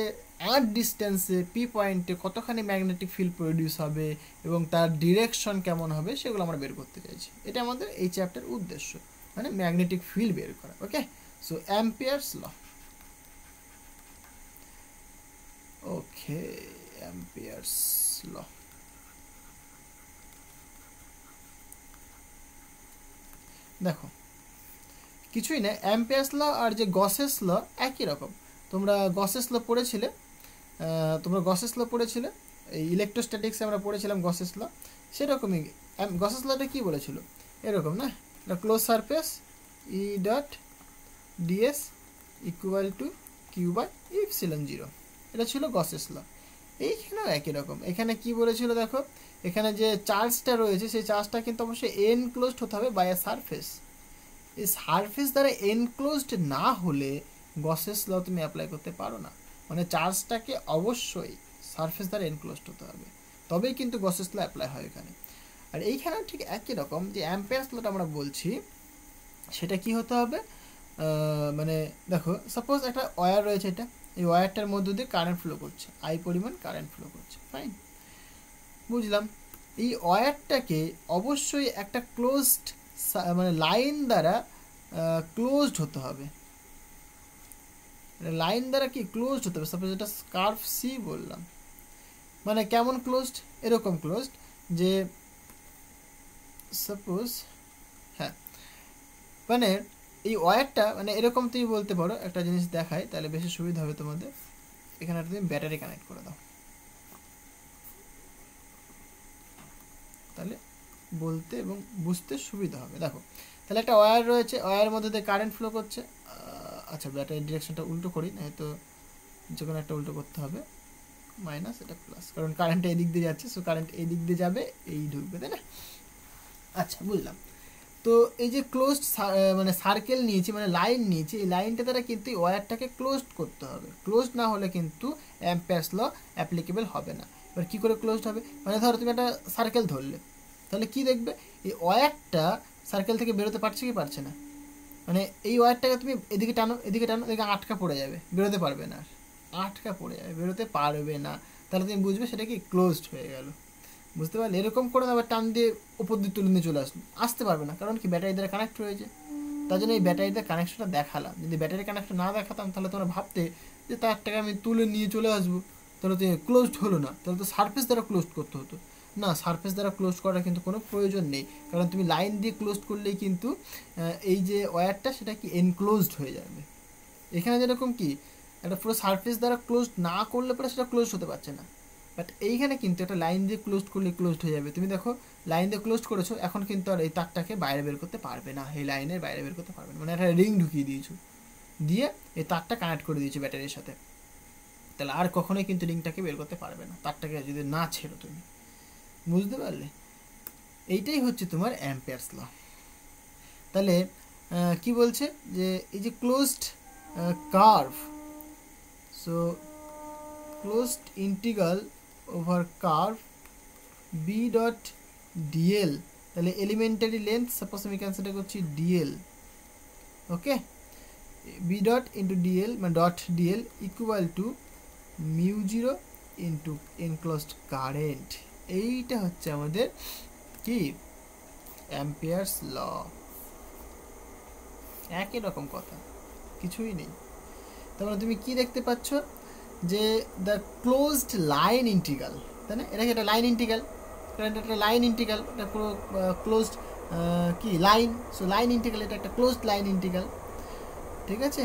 আর ডিস্টেন্সে পি পয়েন্টে কতখানি ম্যাগনেটিক ফিল্ড প্রডিউস হবে এবং তার ডিরেকশন কেমন হবে, সেগুলো আমরা বের করতে চাইছি। এটা আমাদের এই চ্যাপ্টার উদ্দেশ্য, মানে ম্যাগনেটিক ফিল্ড বের করা। ওকে, সো অ্যাম্পিয়ার্স ল। ওকে, অ্যাম্পিয়ার্স ল দেখো, কিছুই না, অ্যাম্পিয়ার্স ল আর যে গসেস ল একই রকম। তোমরা গসেস ল পড়েছিলে, এই ইলেকট্রোস্ট্যাটিক্সে আমরা পড়েছিলাম গসেস ল, সেরকমই। গসেস লটা কী বলেছিল, এরকম না, close surface E dot ds equal to Q by epsilon 0, এটা ছিল গসেস ল। এইখানেও একই রকম। এখানে কি বলেছিল দেখো, এখানে যে চার্জটা রয়েছে সেই চার্জটা কিন্তু অবশ্যই এনক্লোজড হতে হবে বাই আ সারফেস। এই সারফেস দ্বারা এনক্লোজড না হলে গসেস ল তুমি অ্যাপ্লাই করতে পারো না, মানে চার্জটাকে অবশ্যই সারফেস দ্বারা এনক্লোজড হতে হবে, তবেই কিন্তু গসেস ল অ্যাপ্লাই হয় এখানে। আর এইখানেও ঠিক একই রকম, যে অ্যাম্পিয়ার্স লটা আমরা বলছি সেটা কি হতে হবে, মানে দেখো সাপোজ একটা ওয়্যার রয়েছে, এটা এই ওয়্যারটার মধ্য দিয়ে কারেন্ট ফ্লো করছে, আই পরিমাণ কারেন্ট ফ্লো করছে, ফাইন, বুঝলাম। এই ওয়্যারটাকে অবশ্যই একটা ক্লোজড মানে লাইন দ্বারা ক্লোজড হতে হবে, লাইন দ্বারা কি ক্লোজড হতে হবে। সাপোজ এটা কার্ভ সি বললাম, মানে কেমন ক্লোজড, এরকম ক্লোজড যে সাপোজ, হ্যাঁ, মানে এই ওয়্যারটা মানে এরকম তুমি বলতে পারো। একটা জিনিস দেখাই তাহলে বেশি সুবিধা হবে তোমাদের। এখানে তুমি ব্যাটারি কানেক্ট করে দাও, তাহলে বলতে এবং বুঝতে সুবিধা হবে। দেখো, তাহলে একটা ওয়্যার রয়েছে, ওয়্যারের মধ্যে দিয়ে কারেন্ট ফ্লো করছে। আচ্ছা, ব্যাটারির ডিরেকশনটা উল্টো করি, না হয়তো যে কোনো একটা উল্টো করতে হবে, মাইনাস এটা প্লাস, কারণ কারেন্টটা এদিক দিয়ে যাচ্ছে, সো কারেন্ট এই দিক দিয়ে যাবে, এই ঢুকবে, তাই না? আচ্ছা, বুঝলাম। তো এই যে ক্লোজড মানে সার্কেল নিয়েছি, মানে লাইন নিয়েছি, এই লাইনটা দ্বারা কিন্তু এই ওয়্যারটাকে ক্লোজড করতে হবে। ক্লোজড না হলে কিন্তু অ্যাম্পিয়ার্স ল অ্যাপ্লিকেবল হবে না। এবার কী করে ক্লোজড হবে, মানে ধরো তুমি একটা সার্কেল ধরলে, তাহলে কি দেখবে, এই ওয়্যারটা সার্কেল থেকে বেরোতে পারছে কি পারছে না, মানে এই ওয়্যারটাকে তুমি এদিকে টানো এদিকে আটকা পড়ে যাবে, বেরোতে পারবে না, আটকা পড়ে যাবে, বেরোতে পারবে না, তাহলে তুমি বুঝবে সেটা কি ক্লোজড হয়ে গেল। বুঝতে পারলে? এরকম করে আবার টান দিয়ে উপর দিয়ে তুলে নিয়ে চলে আসতে পারবে না, কারণ কি ব্যাটারি দ্বারা কানেক্ট হয়েছে। তার জন্য এই ব্যাটারি দ্বারা কানেকশনটা দেখালাম। যদি ব্যাটারি কানেকশন না দেখাতাম তাহলে তোমরা ভাবতে যে তারটাকে আমি তুলে নিয়ে চলে আসবো, তাহলে তো ক্লোজড হলো না, তাহলে তো সারফেস দ্বারা ক্লোজড করতে হতো। না, সারফেস দ্বারা ক্লোজ করার কিন্তু কোনো প্রয়োজন নেই, কারণ তুমি লাইন দিয়ে ক্লোজ করলেই কিন্তু এই যে ওয়্যারটা সেটা কি এনক্লোজড হয়ে যাবে। এখানে যেরকম কি একটা পুরো সারফেস দ্বারা ক্লোজড না করলে পরে সেটা ক্লোজ হতে পারছে না, বাট এইখানে কিন্তু একটা লাইন দিয়ে ক্লোজ করলে ক্লোজড হয়ে যাবে। তুমি দেখো লাইন দিয়ে ক্লোজ করেছো, এখন কিন্তু আর এই তারটাকে বাইরে বের করতে পারবে না, এই লাইনের বাইরে বের করতে পারবে না, মানে একটা রিং ঢুকিয়ে দিয়েছো, দিয়ে এই তারটা কানেক্ট করে দিয়েছো ব্যাটারির সাথে, তাহলে আর কখনোই কিন্তু রিংটাকে বের করতে পারবে না, তারটাকে যদি না ছেড়ো তুমি। বুঝতে পারলে? এইটাই হচ্ছে তোমার অ্যাম্পিয়ারস ল। তাহলে কি বলছে যে এই যে closed curve, so closed integral over curve B dot dl, তাহলে এলিমেন্টারি লেন্থ সাপোজ আমি কনসিডার করছি dl, okay, B dot into dl মানে dot DL equal to mu zero into enclosed current. এইটা হচ্ছে আমাদের কি অ্যাম্পিয়ারস ল। একই রকম কথা, কিছুই নেই। তারপরে তুমি কি দেখতে পাচ্ছ যে দ্য ক্লোজড লাইন ইন্টিগ্রাল, তাই না? এটা কি একটা লাইন ইন্টিগ্রাল, কারণ এটা একটা লাইন ইন্টিগ্রাল, এটা পুরো ক্লোজড কি লাইন, সো লাইন ইন্টিগ্রাল, এটা একটা ক্লোজড লাইন ইন্টিগ্রাল, ঠিক আছে?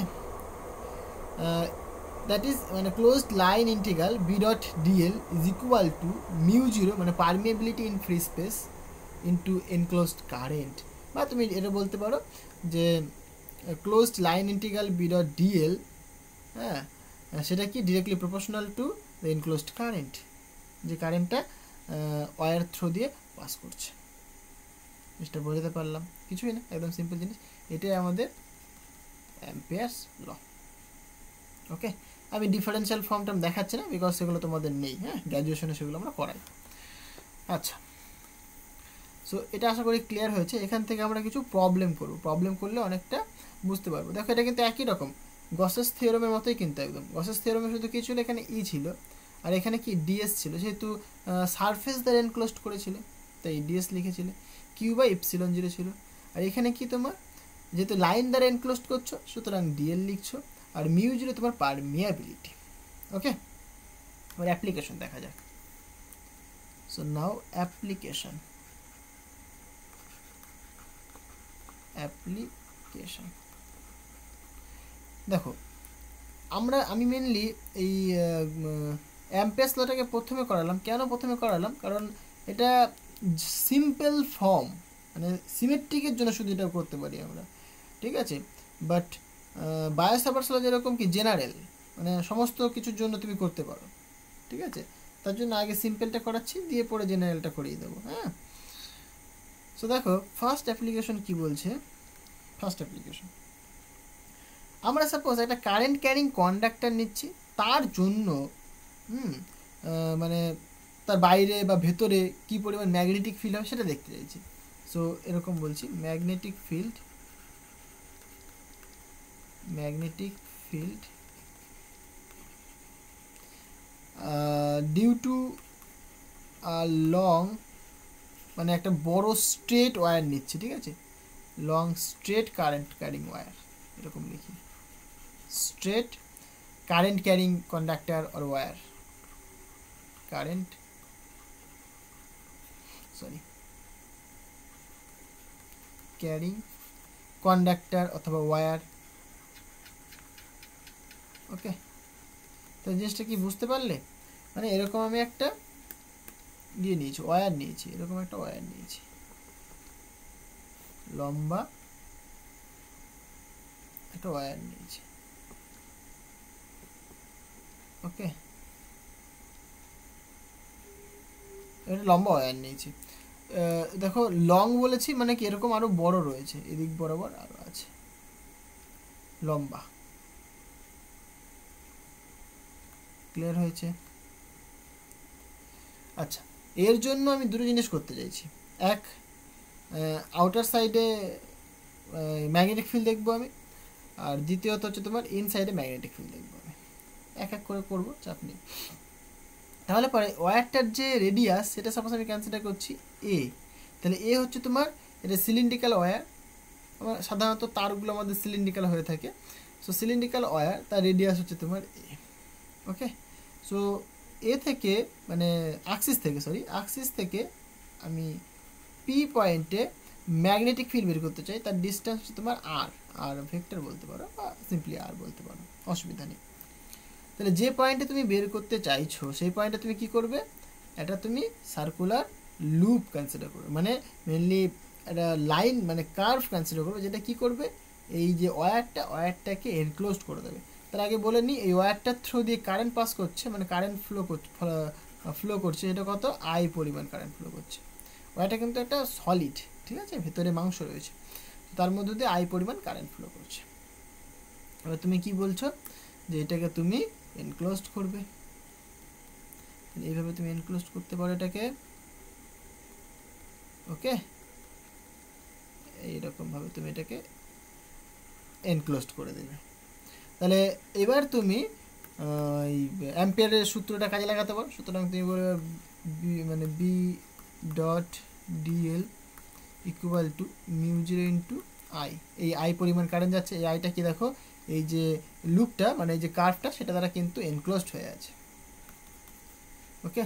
দ্যাট ইজ মানে closed line integral B dot DL is equal to mu zero মানে permeability in free space into enclosed current, বা তুমি এটা বলতে পারো যে closed line integral B dot DL, হ্যাঁ, সেটা কি directly proportional to the enclosed current, যে কারেন্টটা ওয়্যার থ্রু দিয়ে পাস করছে। জিনিসটা বোঝাতে পারলাম? কিছুই না, একদম সিম্পল জিনিস। এটাই আমাদের অ্যাম্পিয়ারস ল। ওকে, আমি ডিফারেন্সিয়াল ফর্মটা দেখাচ্ছি না, বিকজ সেগুলো তোমাদের নেই, হ্যাঁ, গ্র্যাজুয়েশনে সেগুলো আমরা করাই। আচ্ছা, সো এটা আশা করি ক্লিয়ার হয়েছে। এখান থেকে আমরা কিছু প্রবলেম করব, প্রবলেম করলে অনেকটা বুঝতে পারবো। দেখো এটা কিন্তু একই রকম গসেস থিওরামের মতোই, কিন্তু একদম গসেস থিওরামে শুধু কি ছিল, এখানে ই ছিল আর এখানে কি ডিএস ছিল, যেহেতু সারফেস দ্বারা এনক্লোজড করেছিল তাই ডিএস লিখেছিলে, কিউ বাই এপসিলন জিরো ছিল। আর এখানে কি তোমার যেহেতু লাইন দ্বারা এনক্লোজড করছো সুতরাং ডিএল লিখছো, আর মিউ জিরো তোমার পারমিয়াবিলিটি। ওকে, এবার অ্যাপ্লিকেশন দেখা যাক। সো নাও অ্যাপ্লিকেশন, দেখো আমি মেনলি এই অ্যাম্পিয়ারস লটাকে প্রথমে করালাম। কেন প্রথমে করালাম? কারণ এটা সিম্পল ফর্ম, মানে সিমেট্রিকের জন্য শুধু এটা করতে পারি আমরা, ঠিক আছে? বাট বায়োসাভার্স ল যেরকম কি জেনারেল, মানে সমস্ত কিছুর জন্য তুমি করতে পারো, ঠিক আছে? তার জন্য আগে সিম্পলটা করাচ্ছি, দিয়ে পরে জেনারেলটা করিয়ে দেবো, হ্যাঁ। সো দেখো ফার্স্ট অ্যাপ্লিকেশন কি বলছে। ফার্স্ট অ্যাপ্লিকেশন, আমরা সাপোজ একটা কারেন্ট ক্যারিং কন্ডাক্টর নিচ্ছি, তার জন্য মানে তার বাইরে বা ভেতরে কি পরিমাণ ম্যাগনেটিক ফিল্ড হবে সেটা দেখতে চাইছি। সো এরকম বলছি, magnetic field due to long, মানে একটা বড় স্ট্রেট ওয়্যার নিচ্ছে, ঠিক আছে? Long straight current carrying wire, এরকম লিখি, straight current carrying conductor or wire, current carrying conductor অথবা ওয়্যার। ওকে, তো জিনিসটা কি বুঝতে পারলে? মানে এরকম আমি একটা নিয়েছি, ওয়্যার নিয়েছি, এরকম একটা ওয়্যার নিয়েছি, লম্বা একটা ওয়্যার নিয়েছি। ওকে, এটা লম্বা ওয়্যার নিয়েছি। দেখো লং বলেছি মানে কি এরকম আরো বড় রয়েছে, এদিক বরাবর আরো আছে লম্বা। ক্লিয়ার হয়েছে? আচ্ছা, এর জন্য আমি দুটো জিনিস করতে চাইছি। এক, আউটার সাইডে ম্যাগনেটিক ফিল্ড দেখবো আমি, আর দ্বিতীয়ত হচ্ছে তোমার ইনসাইডে ম্যাগনেটিক ফিল্ড দেখবো আমি। এক এক করে করবো, চাপ নেই। তাহলে পরে ওয়্যারটার যে রেডিয়াস সেটা সাপোজ আমি কনসিডার করছি এ, তাহলে এ হচ্ছে তোমার এটা সিলিন্ড্রিক্যাল ওয়্যার, সাধারণত তারগুলো আমাদের সিলিন্ড্রিক্যাল হয়ে থাকে। সো সিলিন্ড্রিক্যাল ওয়্যার, তার রেডিয়াস হচ্ছে তোমার এ। ওকে, সো এ থেকে মানে আক্সিস থেকে আমি পি পয়েন্টে ম্যাগনেটিক ফিল্ড বের করতে চাই, তার ডিস্টেন্স হচ্ছে তোমার আর ভেক্টর বলতে পারো বা সিম্পলি আর বলতে পারো, অসুবিধা নেই। তাহলে যে পয়েন্টে তুমি বের করতে চাইছো সেই পয়েন্টে তুমি কি করবে, এটা তুমি সার্কুলার লুপ কনসিডার করবে, মানে মেনলি একটা লাইন মানে কার্ভ কনসিডার করবে, যেটা কি করবে এই যে ওয়্যারটাকে এনক্লোজড করে দেবে। তার আগে বলে নিই, এই ওয়্যারটার থ্রু দিয়ে কারেন্ট পাস করছে, মানে কারেন্ট ফ্লো করছে, এটা কত আই পরিমাণ কারেন্ট ফ্লো করছে। ওয়্যারটা কিন্তু একটা সলিড, ঠিক আছে, ভেতরে মাংস রয়েছে, তার মধ্যে দিয়ে আই পরিমাণ কারেন্ট ফ্লো করছে। এবার তুমি কি বলছো যে এটাকে তুমি এনক্লোজড করবে, এইভাবে তুমি এনক্লোজড করতে পারো এটাকে। ওকে, এইরকমভাবে তুমি এটাকে এনক্লোজড করে দেবে। তাহলে এবার তুমি এই অ্যাম্পিয়ারের সূত্রটা কাজে লাগাতে পারো। সুতরাং তুমি বলবে মানে B dot DL equal to মিউ0 ইন্টু আই। এই আই পরিমাণ কারেন্ট যাচ্ছে, এই আইটা কি দেখো এই যে লুপটা মানে এই যে কার্ভটা সেটা দ্বারা কিন্তু এনক্লোজড হয়ে আছে। ওকে,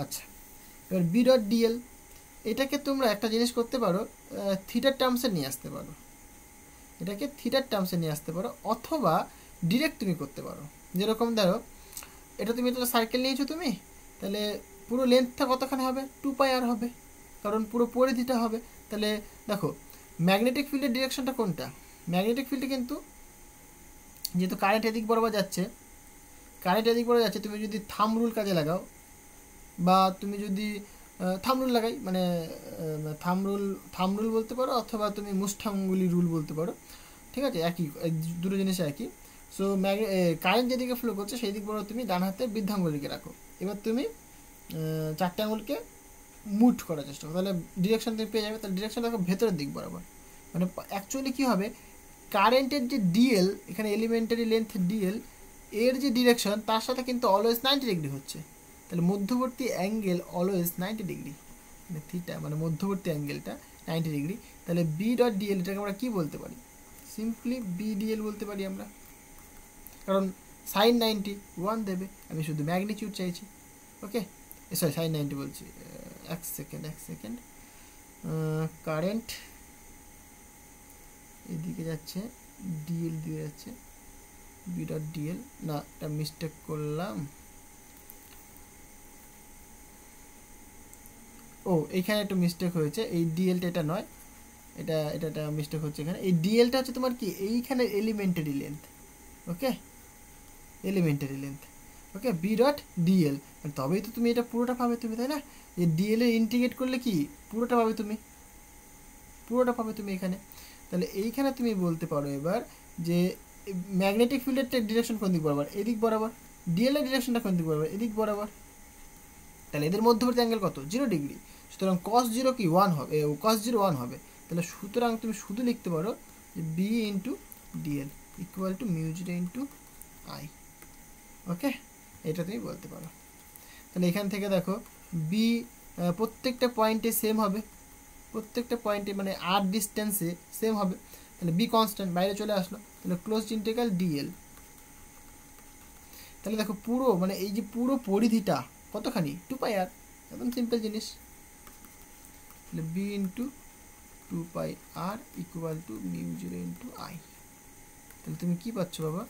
আচ্ছা, এবার বি ডট ডিএল এটাকে তোমরা একটা জিনিস করতে পারো, থিটার টার্মসে নিয়ে আসতে পারো, এটাকে থিটার টার্মসে নিয়ে আসতে পারো, অথবা ডিরেক্ট তুমি করতে পারো। যেরকম ধরো এটা তুমি একটা সার্কেল নিয়েছো তুমি, তাহলে পুরো লেন্থটা কতখানি হবে, 2πr হবে, কারণ পুরো পরিধিটা হবে। তাহলে দেখো ম্যাগনেটিক ফিল্ডের ডিরেকশনটা কোনটা, ম্যাগনেটিক ফিল্ডে কিন্তু যেহেতু কারেন্ট এদিক বরাবর যাচ্ছে, তুমি যদি থাম্ব রুল কাজে লাগাও, বা তুমি যদি থাম্ব রুল লাগাই, মানে থাম্ব রুল বলতে পারো, অথবা তুমি মুষ্ঠাঙ্গুলি রুল বলতে পারো, ঠিক আছে, একই, দুটো জিনিস একই। সো কারেন্ট যেদিকে ফ্লো করছে সেই দিক বরাবর তুমি ডান হাতে বৃদ্ধাঙ্গুলিকে রাখো। এবার তুমি 4টে আঙুলকে মুভ করার চেষ্টা করো, তাহলে ডিরেকশন তুমি পেয়ে যাবে। তাহলে ডিরেকশন দেখো ভেতরের দিক বরাবর, মানে অ্যাকচুয়ালি কী হবে, কারেন্টের যে ডিএল এখানে এলিমেন্টারি লেন্থ ডিএল এর যে ডিরেকশন তার সাথে কিন্তু অলওয়েজ 90 ডিগ্রি হচ্ছে। তাহলে মধ্যবর্তী অ্যাঙ্গেল অলওয়েজ 90 ডিগ্রি, মানে থিটা মানে মধ্যবর্তী অ্যাঙ্গেলটা 90 ডিগ্রি। তাহলে বি ডট ডিএল এটাকে আমরা কী বলতে পারি, সিম্পলি বি ডিএল বলতে পারি আমরা, কারণ সাইন 90 1 দেবে, আমি শুধু ম্যাগনিটিউড চাইছি। ওকে, সরি সাইন 90 বলছি, এক সেকেন্ড কারেন্ট এদিকে যাচ্ছে, ডিএল দিয়ে যাচ্ছে, বি ডট ডিএল, না এটা মিস্টেক করলাম, ও এইখানে একটু মিস্টেক হয়েছে, এই ডিএলটা এটা নয়, এটা মিস্টেক হচ্ছে এখানে। এই ডিএলটা হচ্ছে তোমার কি এইখানে এলিমেন্টারি লেন্থ, ওকে, এলিমেন্টারি লেন্থ। ওকে, বি ডট ডিএল, তবেই তো তুমি এটা পুরোটা পাবে তুমি, তাই না? এই ডিএল এ ইন্টিগ্রেট করলে কি পুরোটা পাবে তুমি এখানে। তাহলে এইখানে তুমি বলতে পারো এবার যে ম্যাগনেটিক ফিল্ডের ডিরেকশন কোন দিক বরাবর, এদিক বরাবর, ডিএল এর ডিরেকশনটা কোন দিক বরাবর, এদিক বরাবর। তাহলে এদের মধ্যবর্তী অ্যাঙ্গেল কত, 0 ডিগ্রি। সুতরাং cos 0 কি 1 হবে, cos 0 1 হবে। তাহলে সুতরাং তুমি শুধু লিখতে পারো যে B into DL equal to মিউ0 ইন্টু আই। ওকে, এটা তুমি বলতে পারো। তাহলে এখান থেকে দেখো বি প্রত্যেকটা পয়েন্টে সেম হবে, প্রত্যেকটা পয়েন্টে মানে আর ডিস্টেন্সে সেম হবে। তাহলে বি কনস্ট্যান্ট বাইরে চলে আসলো, তাহলে ক্লোজড ইন্টিগ্রাল ডিএল। তাহলে দেখো পুরো মানে এই যে পুরো পরিধিটা কতখানি, 2πr, একদম সিম্পল জিনিস। তাহলে B into 2πr equal to মিউ0 ইন্টু আই। তাহলে তুমি কি পাচ্ছ বাবা,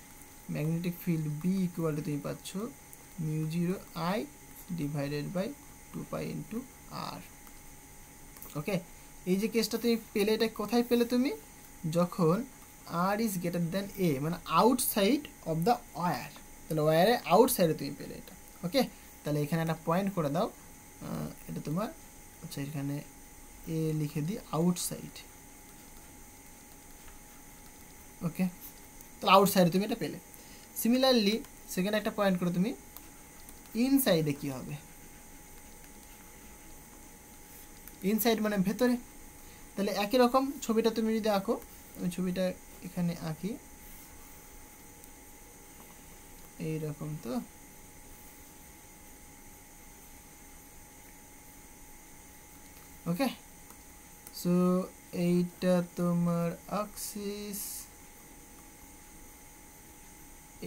magnetic field B equal to তুমি পাচ্ছ মিউ0 I divided by 2π into R. Okay, এই যে কেসটা তুমি পেলে, এটা কোথায় পেলে তুমি, যখন আর ইজ গ্রেটার দ্যান এ, মানে আউটসাইড অফ দ্য ওয়্যার। তাহলে ওয়্যারের আউটসাইডে তুমি পেলে এটা। ওকে, তাহলে এখানে একটা পয়েন্ট করে দাও, এটা তোমার, আচ্ছা এখানে এ লিখে দিই, আউটসাইড। ওকে, তাহলে আউটসাইডে তুমি এটা পেলে। সিমিলারলি সেখানে একটা পয়েন্ট করে তুমি ইনসাইডে কি হবে, ইনসাইড মানে ভেতরে। তাহলে একই রকম ছবিটা তুমি যদি আঁকো, আমি ছবিটা এখানে আঁকি এইরকম, তো ওকে, সো এইটা তোমার অ্যাক্সিস,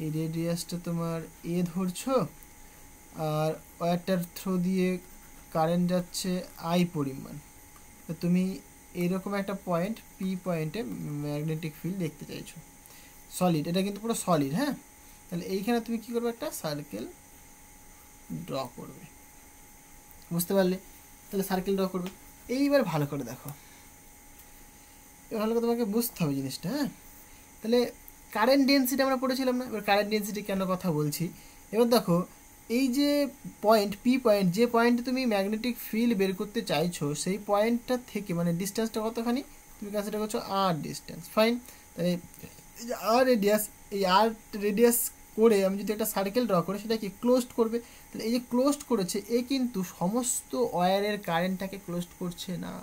এই রেডিয়াসটা তোমার এ ধরছো, আর ওয়্যারটার থ্রু দিয়ে কারেন্ট যাচ্ছে আই পরিমাণ। তো তুমি এইরকম একটা পয়েন্ট পি পয়েন্টে ম্যাগনেটিক ফিল্ড দেখতে চাইছো, সলিড, এটা কিন্তু পুরো সলিড। হ্যাঁ, তাহলে এইখানে তুমি কি করবে, একটা সার্কেল ড্র করবে, বুঝতে পারলে? তাহলে সার্কেল ড্র করবে। এইবার ভালো করে দেখো, ভালো করে তোমাকে বুঝতে হবে জিনিসটা। হ্যাঁ, তাহলে কারেন্ট ডেন্সিটি আমরা পড়েছিলাম না? এবার কারেন্ট ডেন্সিটি কেন কথা বলছি, এবার দেখো এই যে পয়েন্ট পি পয়েন্ট, যে পয়েন্টে তুমি ম্যাগনেটিক ফিল্ড বের করতে চাইছো, সেই পয়েন্টটা থেকে মানে ডিস্টেন্সটা কতখানি, তুমি কনসিডার করছো আর ডিস্টেন্স, ফাইন। তাহলে এই যে আর রেডিয়াস, এই আর রেডিয়াস করে আমি যদি একটা সার্কেল ড্র করি, সেটা কি ক্লোজড করবে। তাহলে এই যে ক্লোজড করেছে, এ কিন্তু সমস্ত ওয়্যারের কারেন্টটাকে ক্লোজড করছে না,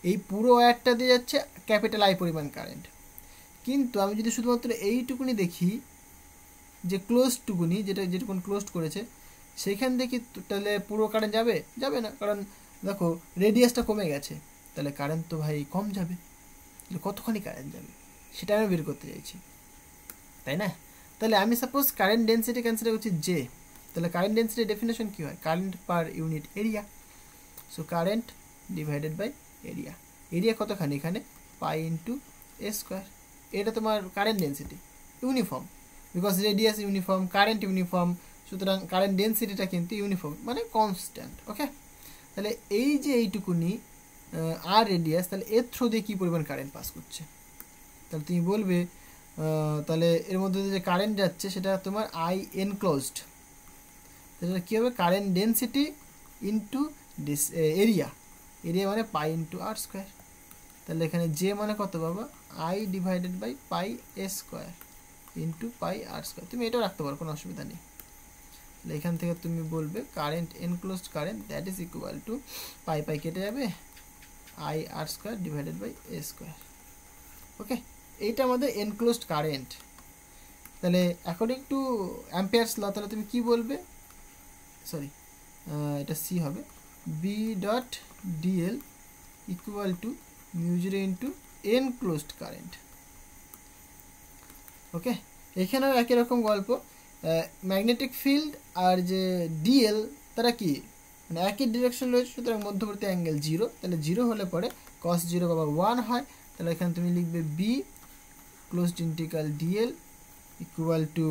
এই পুরো ওয়্যারটা দিয়ে যাচ্ছে ক্যাপিটাল আই পরিমাণ কারেন্ট। কিন্তু আমি যদি শুধুমাত্র এইটুকুনি দেখি, যে ক্লোজটুকুনি, যেটুকুন ক্লোজড করেছে, সেইখান থেকে তাহলে পুরো কারেন্ট যাবে? যাবে না, কারণ দেখো রেডিয়াসটা কমে গেছে, তাহলে কারেন্ট তো ভাই কম যাবে। তাহলে কতখানি কারেন্ট যাবে সেটা আমি বের করতে চাইছি, তাই না? তাহলে আমি সাপোজ কারেন্ট ডেন্সিটি কনসিডার করছি জে, তাহলে কারেন্ট ডেন্সিটি ডেফিনেশন কী হয়, current per unit area. So current divided by area, area কতখানি এখানে, পাই ইন্টু এ স্কোয়ার। এটা তোমার current density, uniform, because radius uniform, current uniform, সুতরাং কারেন্ট ডেন্সিটিটা কিন্তু ইউনিফর্ম মানে কনস্ট্যান্ট। ওকে, তাহলে এই যে এইটুকুনি আর রেডিয়াস, তাহলে এর থ্রু দিয়ে কী পরিমাণ কারেন্ট পাস করছে, তাহলে তুমি বলবে তাহলে এর মধ্যে যে কারেন্ট যাচ্ছে সেটা তোমার আই এনক্লোজড, তাহলে কী হবে, current density into area, area মানে পাই ইন্টু আর স্কোয়ার। তাহলে এখানে জে মানে কত বাবা, I divided by pi A square into pi R square. তুমি এটাও রাখতে পারো, কোনো অসুবিধা নেই। তাহলে এখান থেকে তুমি বলবে current enclosed current that is equal to pi pi কেটে যাবে, I R square divided by A square. Okay, এইটা আমাদের এনক্লোজড কারেন্ট। তাহলে অ্যাকর্ডিং টু অ্যাম্পিয়ার্স ল, তাহলে তুমি কি বলবে, সরি এটা সি হবে, B dot DL equal to mu zero into enclosed current. Okay, এখানেও একই রকম গল্প, ম্যাগনেটিক ফিল্ড আর যে ডিএল তারা কি মানে একই ডিরেকশন রয়েছে, সুতরাং মধ্যবর্তী অ্যাঙ্গেল জিরো, তাহলে জিরো হলে পরে কস জিরো বাবা 1 হয়। তাহলে এখানে তুমি লিখবে B closed integral DL equal to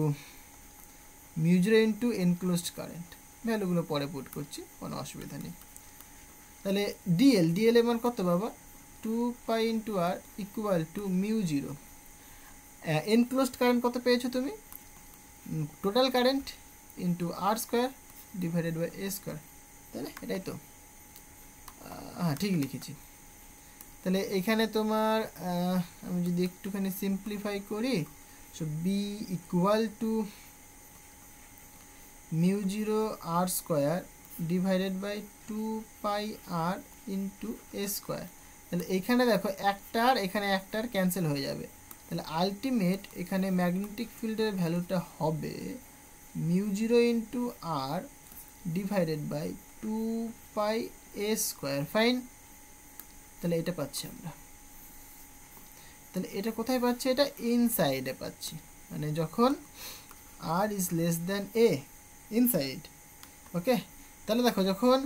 mu zero into enclosed current. ভ্যালুগুলো পরে পুট করছি, কোনো অসুবিধা নেই। তাহলে ডিএল, ডিএল এর মান কত বাবা, 2 pi into R equal to mu zero. Enclosed current কত পেয়েছো তুমি, total current into R square divided by A square, তাই না? এটাই তো, হ্যাঁ ঠিকই লিখেছি। তাহলে এখানে তোমার আমি যদি একটুখানি সিম্পলিফাই করি, so B equal to mu zero R square divided by 2 pi R into A square. তাহলে এইখানে দেখো একটা আর এখানে একটা আর ক্যান্সেল হয়ে যাবে, তাহলে আলটিমেট এখানে ম্যাগনেটিক ফিল্ডের ভ্যালুটা হবে mu zero into R divided by 2 pi A square, fine. তাহলে এটা পাচ্ছি আমরা, তাহলে এটা কোথায় পাচ্ছি, এটা ইনসাইডে পাচ্ছি, মানে যখন R is less than A, inside. Okay, তাহলে দেখো যখন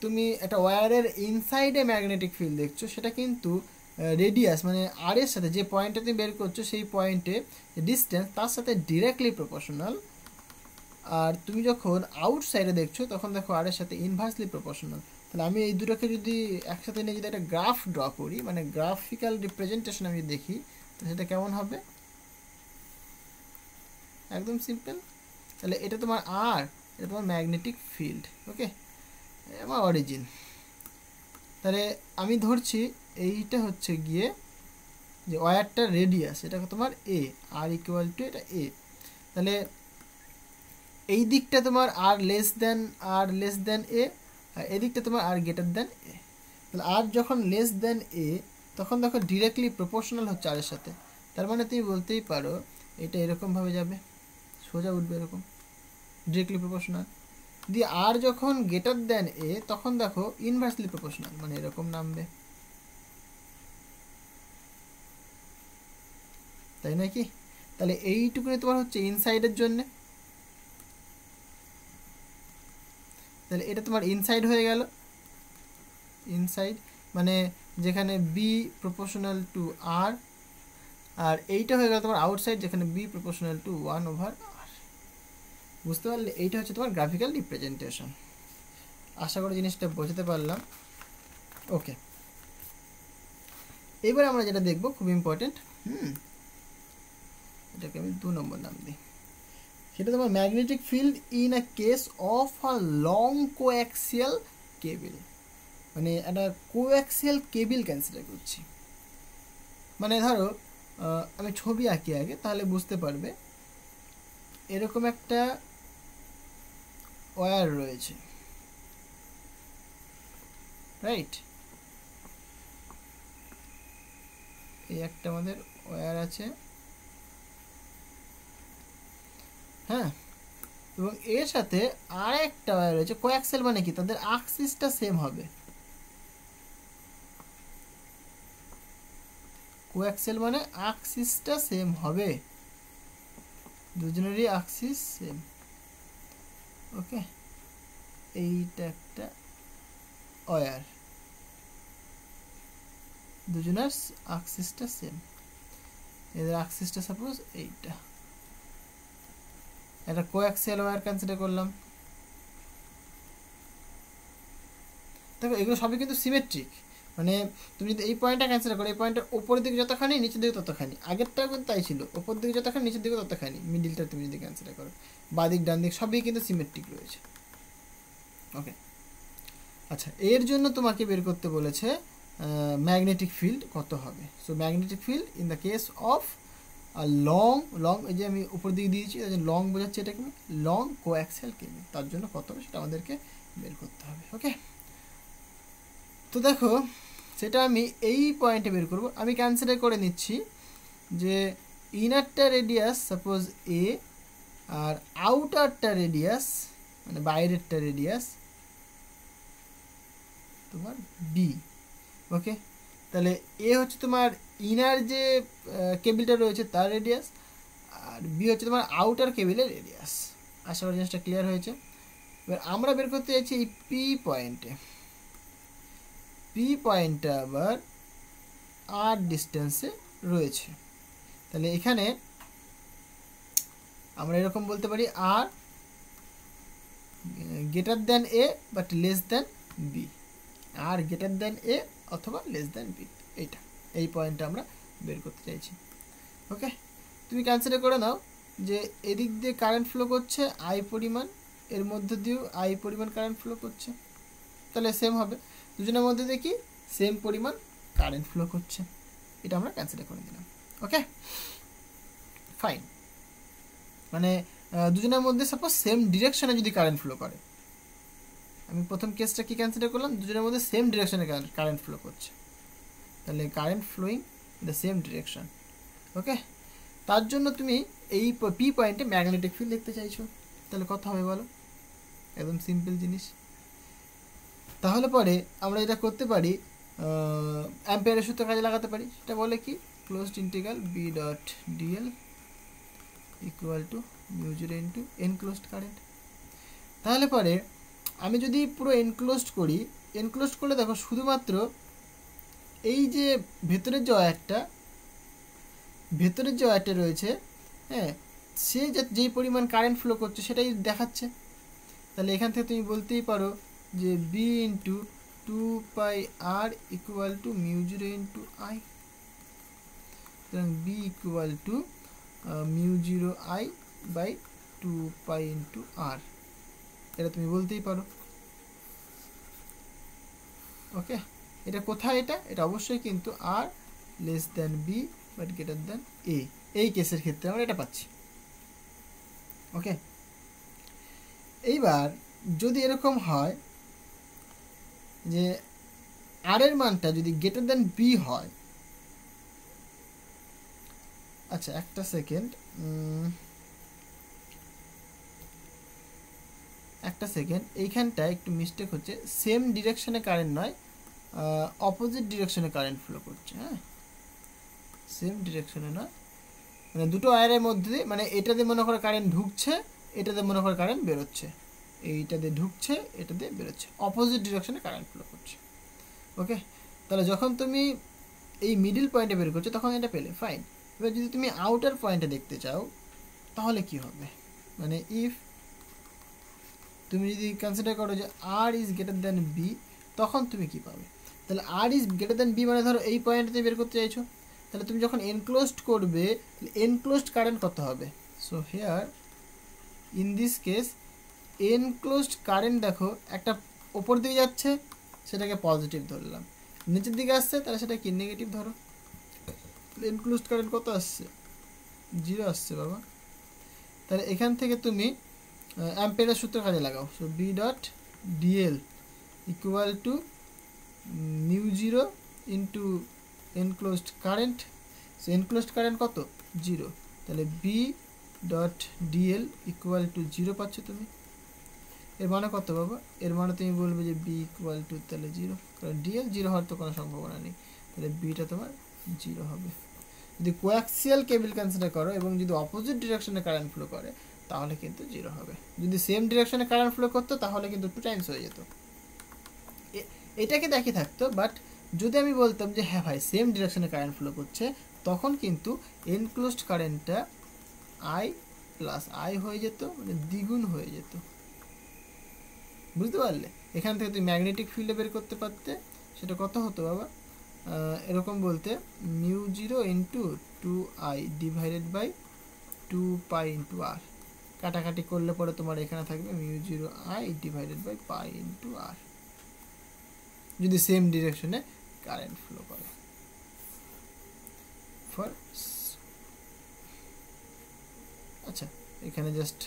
তুমি একটা ওয়্যারের ইনসাইডে ম্যাগনেটিক ফিল্ড দেখছো, সেটা কিন্তু রেডিয়াস মানে আর এর সাথে, যে পয়েন্টে তুমি বের করছো সেই পয়েন্টে ডিস্টেন্স তার সাথে ডিরেক্টলি প্রপোর্শনাল। আর তুমি যখন আউটসাইডে দেখছো তখন দেখো আর এর সাথে ইনভার্সলি প্রপোর্শনাল। তাহলে আমি এই দুটোকে যদি একসাথে নিয়ে যদি একটা গ্রাফ ড্র করি, মানে গ্রাফিক্যাল রিপ্রেজেন্টেশন আমি দেখি, তো সেটা কেমন হবে, একদম সিম্পল। তাহলে এটা তোমার আর, এটা তোমার ম্যাগনেটিক ফিল্ড। ওকে, আমার অরিজিন। তাহলে আমি ধরছি এইটা হচ্ছে গিয়ে যে ওয়্যারটার রেডিয়াস, এটা তোমার এ, আর ইকুয়াল টু এটা এ। তাহলে এই দিকটা তোমার আর লেস দেন এ, আর এদিকটা তোমার আর গ্রেটার দেন এ। তাহলে আর যখন লেস দেন এ, তখন দেখো ডিরেক্টলি প্রপোর্শনাল হচ্ছে আর এর সাথে, তার মানে তুমি বলতেই পারো এটা এরকমভাবে যাবে, সোজা উঠবে এরকম, ডিরেক্টলি প্রপোর্শনাল। দিয়ে আর যখন গ্রেটার দেন এ, তখন দেখো ইনভার্সলি প্রপোর্শনাল, মানে এরকম নামবে, তাই নয় কি? তাহলে এইটুকুনি তোমার হচ্ছে ইনসাইডের জন্য, তাহলে এটা তোমার ইনসাইড হয়ে গেল, ইনসাইড মানে যেখানে বি প্রপোর্শনাল টু আর, আর এইটা হয়ে গেল তোমার আউটসাইড, যেখানে বি প্রপোর্শনাল টু 1/r। বুঝতে পারলে? এইটা হচ্ছে তোমার গ্রাফিক্যাল রিপ্রেজেন্টেশন। আশা করি জিনিসটা বোঝাতে পারলাম। ওকে, এবার আমরা যেটা দেখব খুব ইম্পর্টেন্ট, এটাকে আমি 2 নম্বর নাম দিই, সেটা তোমার magnetic field in a case of a long coaxial কেবল। মানে একটা কোঅ্যাক্সিয়াল কেবল কনসিডার করছি। মানে ধরো আমি ছবি আঁকি আগে, তাহলে বুঝতে পারবে। এরকম একটা ওয়্যার রয়েছে, রাইট? এই একটা আমাদের ওয়্যার আছে, হ্যাঁ, এবং এর সাথে আর একটা ওয়্যার রয়েছে। কোঅ্যাক্সিয়াল মানে কি? তাদের অ্যাক্সিসটা সেম হবে। কোঅ্যাক্সিয়াল মানে অ্যাক্সিসটা সেম হবে, দুজনেরই অ্যাক্সিস সেম। ওকে, এইটা একটা ওয়্যার, দুজনের অ্যাক্সিসটা সেম। এদের অ্যাক্সিসটা সাপোজ এইটা, একটা কোঅ্যাক্সিয়াল ওয়্যার কনসিডার করলাম। দেখো এগুলো সবই কিন্তু সিমেট্রিক। মানে তুমি যদি এই পয়েন্টটা কনসিডার করো, এই পয়েন্টের উপরের দিকে যতখানি, নিচের দিকে ততখানি। আগেরটাও কিন্তু তাই ছিল, উপর দিকে যতখানি, নিচের দিকে ততখানি। মিডিলটা তুমি যদি কনসিডার করো, বাদিক ডান দিক সবই কিন্তু সিমেট্রিক রয়েছে। ওকে, আচ্ছা, এর জন্য তোমাকে বের করতে বলেছে ম্যাগনেটিক ফিল্ড কত হবে। So magnetic field in the case of long, এই যে আমি উপর দিকে দিয়েছি, লং বোঝাচ্ছে এটাকে লং কোঅ্যাক্সিয়াল কেবল, তার জন্য কত হবে সেটা আমাদেরকে বের করতে হবে। ওকে, তো দেখো সেটা আমি এই পয়েন্টে বের করব। আমি কনসিডার করে নিচ্ছি যে ইনারটা রেডিয়াস সাপোজ এ, আর আউটারটা রেডিয়াস মানে বাইরেরটা রেডিয়াস তোমার বি। ওকে, তাহলে এ হচ্ছে তোমার ইনার যে কেবিলটা রয়েছে তার রেডিয়াস, আর বি হচ্ছে তোমার আউটার কেবিলের রেডিয়াস। আশা করি জিনিসটা ক্লিয়ার হয়েছে। এবার আমরা বের করতে চাইছি এই পি পয়েন্টে। পি পয়েন্টটা আবার আর ডিস্টেন্সে রয়েছে। তাহলে এখানে আমরা এরকম বলতে পারি R greater than A but less than B, R greater than A অথবা লেস দ্যান বি। এইটা, এই পয়েন্টটা আমরা বের করতে চাইছি। ওকে, তুমি কনসিডার করে নাও যে এদিক দিয়ে কারেন্ট ফ্লো করছে আই পরিমাণ, এর মধ্যে দিয়েও আই পরিমাণ কারেন্ট ফ্লো করছে, তাহলে সেম হবে। দুজনের মধ্যে দিয়ে কি সেম পরিমাণ কারেন্ট ফ্লো করছে, এটা আমরা কনসিডার করে দিলাম। ওকে, ফাইন। মানে দুজনের মধ্যে সাপোজ সেম ডিরেকশনে যদি কারেন্ট ফ্লো করে, আমি প্রথম কেসটা কি কনসিডার করলাম, দুজনের মধ্যে সেম ডিরেকশনে কারেন্ট ফ্লো করছে, তাহলে current flowing in the same direction. Okay, তার জন্য তুমি এই পি পয়েন্টে ম্যাগনেটিক ফিল্ড দেখতে চাইছো, তাহলে কত হবে বলো? একদম সিম্পল জিনিস। তাহলে পরে আমরা এটা করতে পারি, অ্যাম্পিয়ারের সূত্র কাজে লাগাতে পারি। সেটা বলে কি, closed integral B dot DL equal to মিউ0 ইন্টু এনক্লোজড কারেন্ট। তাহলে পরে আমি যদি পুরো এনক্লোজড করি, এনক্লোজড করলে দেখো শুধুমাত্র এই যে ভেতরের যে ওয়্যারটা রয়েছে, হ্যাঁ, সে যেই পরিমাণ কারেন্ট ফ্লো করছে সেটাই দেখাচ্ছে। তাহলে এখান থেকে তুমি বলতেই পারো যে B into 2πr equal to মিউ0 ইন্টু আই। সুতরাং বি ইকুয়াল টু মিউ0 আই বাই 2π ইন্টু আর, এটা তুমি বলতেই পারো। ওকে, এটা কোথায়? এটা অবশ্যই কিন্তু R less than B but greater than A, এই কেসের ক্ষেত্রে আমরা এটা পাচ্ছি। ওকে, এইবার যদি এরকম হয় যে আর এর মানটা যদি গ্রেটার দ্যান বি হয়, আচ্ছা একটা সেকেন্ড, এইখানটা একটু মিস্টেক হচ্ছে, সেম ডিরেকশনে কারেন্ট নয়, অপোজিট ডিরেকশনে কারেন্ট ফ্লো করছে। হ্যাঁ, সেম ডিরেকশনে নয়, মানে দুটো ওয়্যারের মধ্যে দিয়ে, মানে এটাতে মনে করে কারেন্ট ঢুকছে, এটাতে মনে করে কারেন্ট বেরোচ্ছে, এইটাতে ঢুকছে, এটাতে বেরোচ্ছে, অপোজিট ডিরেকশনে কারেন্ট ফ্লো করছে। ওকে, তাহলে যখন তুমি এই মিডিল পয়েন্টে বের করছো তখন এটা পেলে ফাইন। এবার যদি তুমি আউটার পয়েন্টে দেখতে চাও তাহলে কি হবে, মানে ইফ তুমি যদি কনসিডার করো যে আর ইজ গ্রেটার দ্যান বি, তখন তুমি কি পাবে? তাহলে আর ইজ গ্রেটার দ্যান বি মানে ধরো এই পয়েন্টে বের করতে চাইছো, তাহলে তুমি যখন এনক্লোজড করবে এনক্লোজড কারেন্ট কত হবে? So here in this case enclosed current দেখো একটা ওপর দিকে যাচ্ছে, সেটাকে পজিটিভ ধরলাম, নিচের দিকে আসছে তাহলে সেটা কি নেগেটিভ ধরো। এনক্লোজড কারেন্ট কত আসছে? 0 আসছে বাবা। তাহলে এখান থেকে তুমি অ্যাম্পিয়ারের সূত্র কাজে লাগাও। So B dot DL equal to mu 0 into enclosed current. So enclosed current কত? 0। তাহলে B dot DL equal to 0 পাচ্ছ তুমি। এর মানে কত বাবা? এর মানে তুমি বলবে যে বি ইকুয়াল টু তাহলে 0, কারণ ডিএল 0 হওয়ার তো কোনো সম্ভাবনা নেই, তাহলে বিটা তোমার 0 হবে। যদি কোয়াক্সিয়াল কেবল কনসিডার করো এবং যদি অপোজিট ডিরেকশনে কারেন্ট ফ্লো করে তাহলে কিন্তু 0 হবে। যদি সেম ডিরেকশনে কারেন্ট ফ্লো করতো তাহলে কিন্তু 2 টাইমস হয়ে যেত। এটাকে দেখে থাকতো, বাট যদি আমি বলতাম যে হ্যাঁ ভাই সেম ডিরেকশনে কারেন্ট ফ্লো করছে, তখন কিন্তু এনক্লোজড কারেন্টটা আই প্লাস আই হয়ে যেত, মানে দ্বিগুণ হয়ে যেত। বুঝতে পারলে? এখান থেকে তুমি ম্যাগনেটিক ফিল্ডে বের করতে পারতে, সেটা কত হতো বাবা? এরকম বলতে mu 0 into 2i divided by 2 pi into R, কাটাকাটি করলে পরে তোমার এখানে থাকবে mu 0i divided by pi into R, যদি সেম ডিরেকশনে কারেন্ট ফ্লো করে। ফর আচ্ছা, এখানে জাস্ট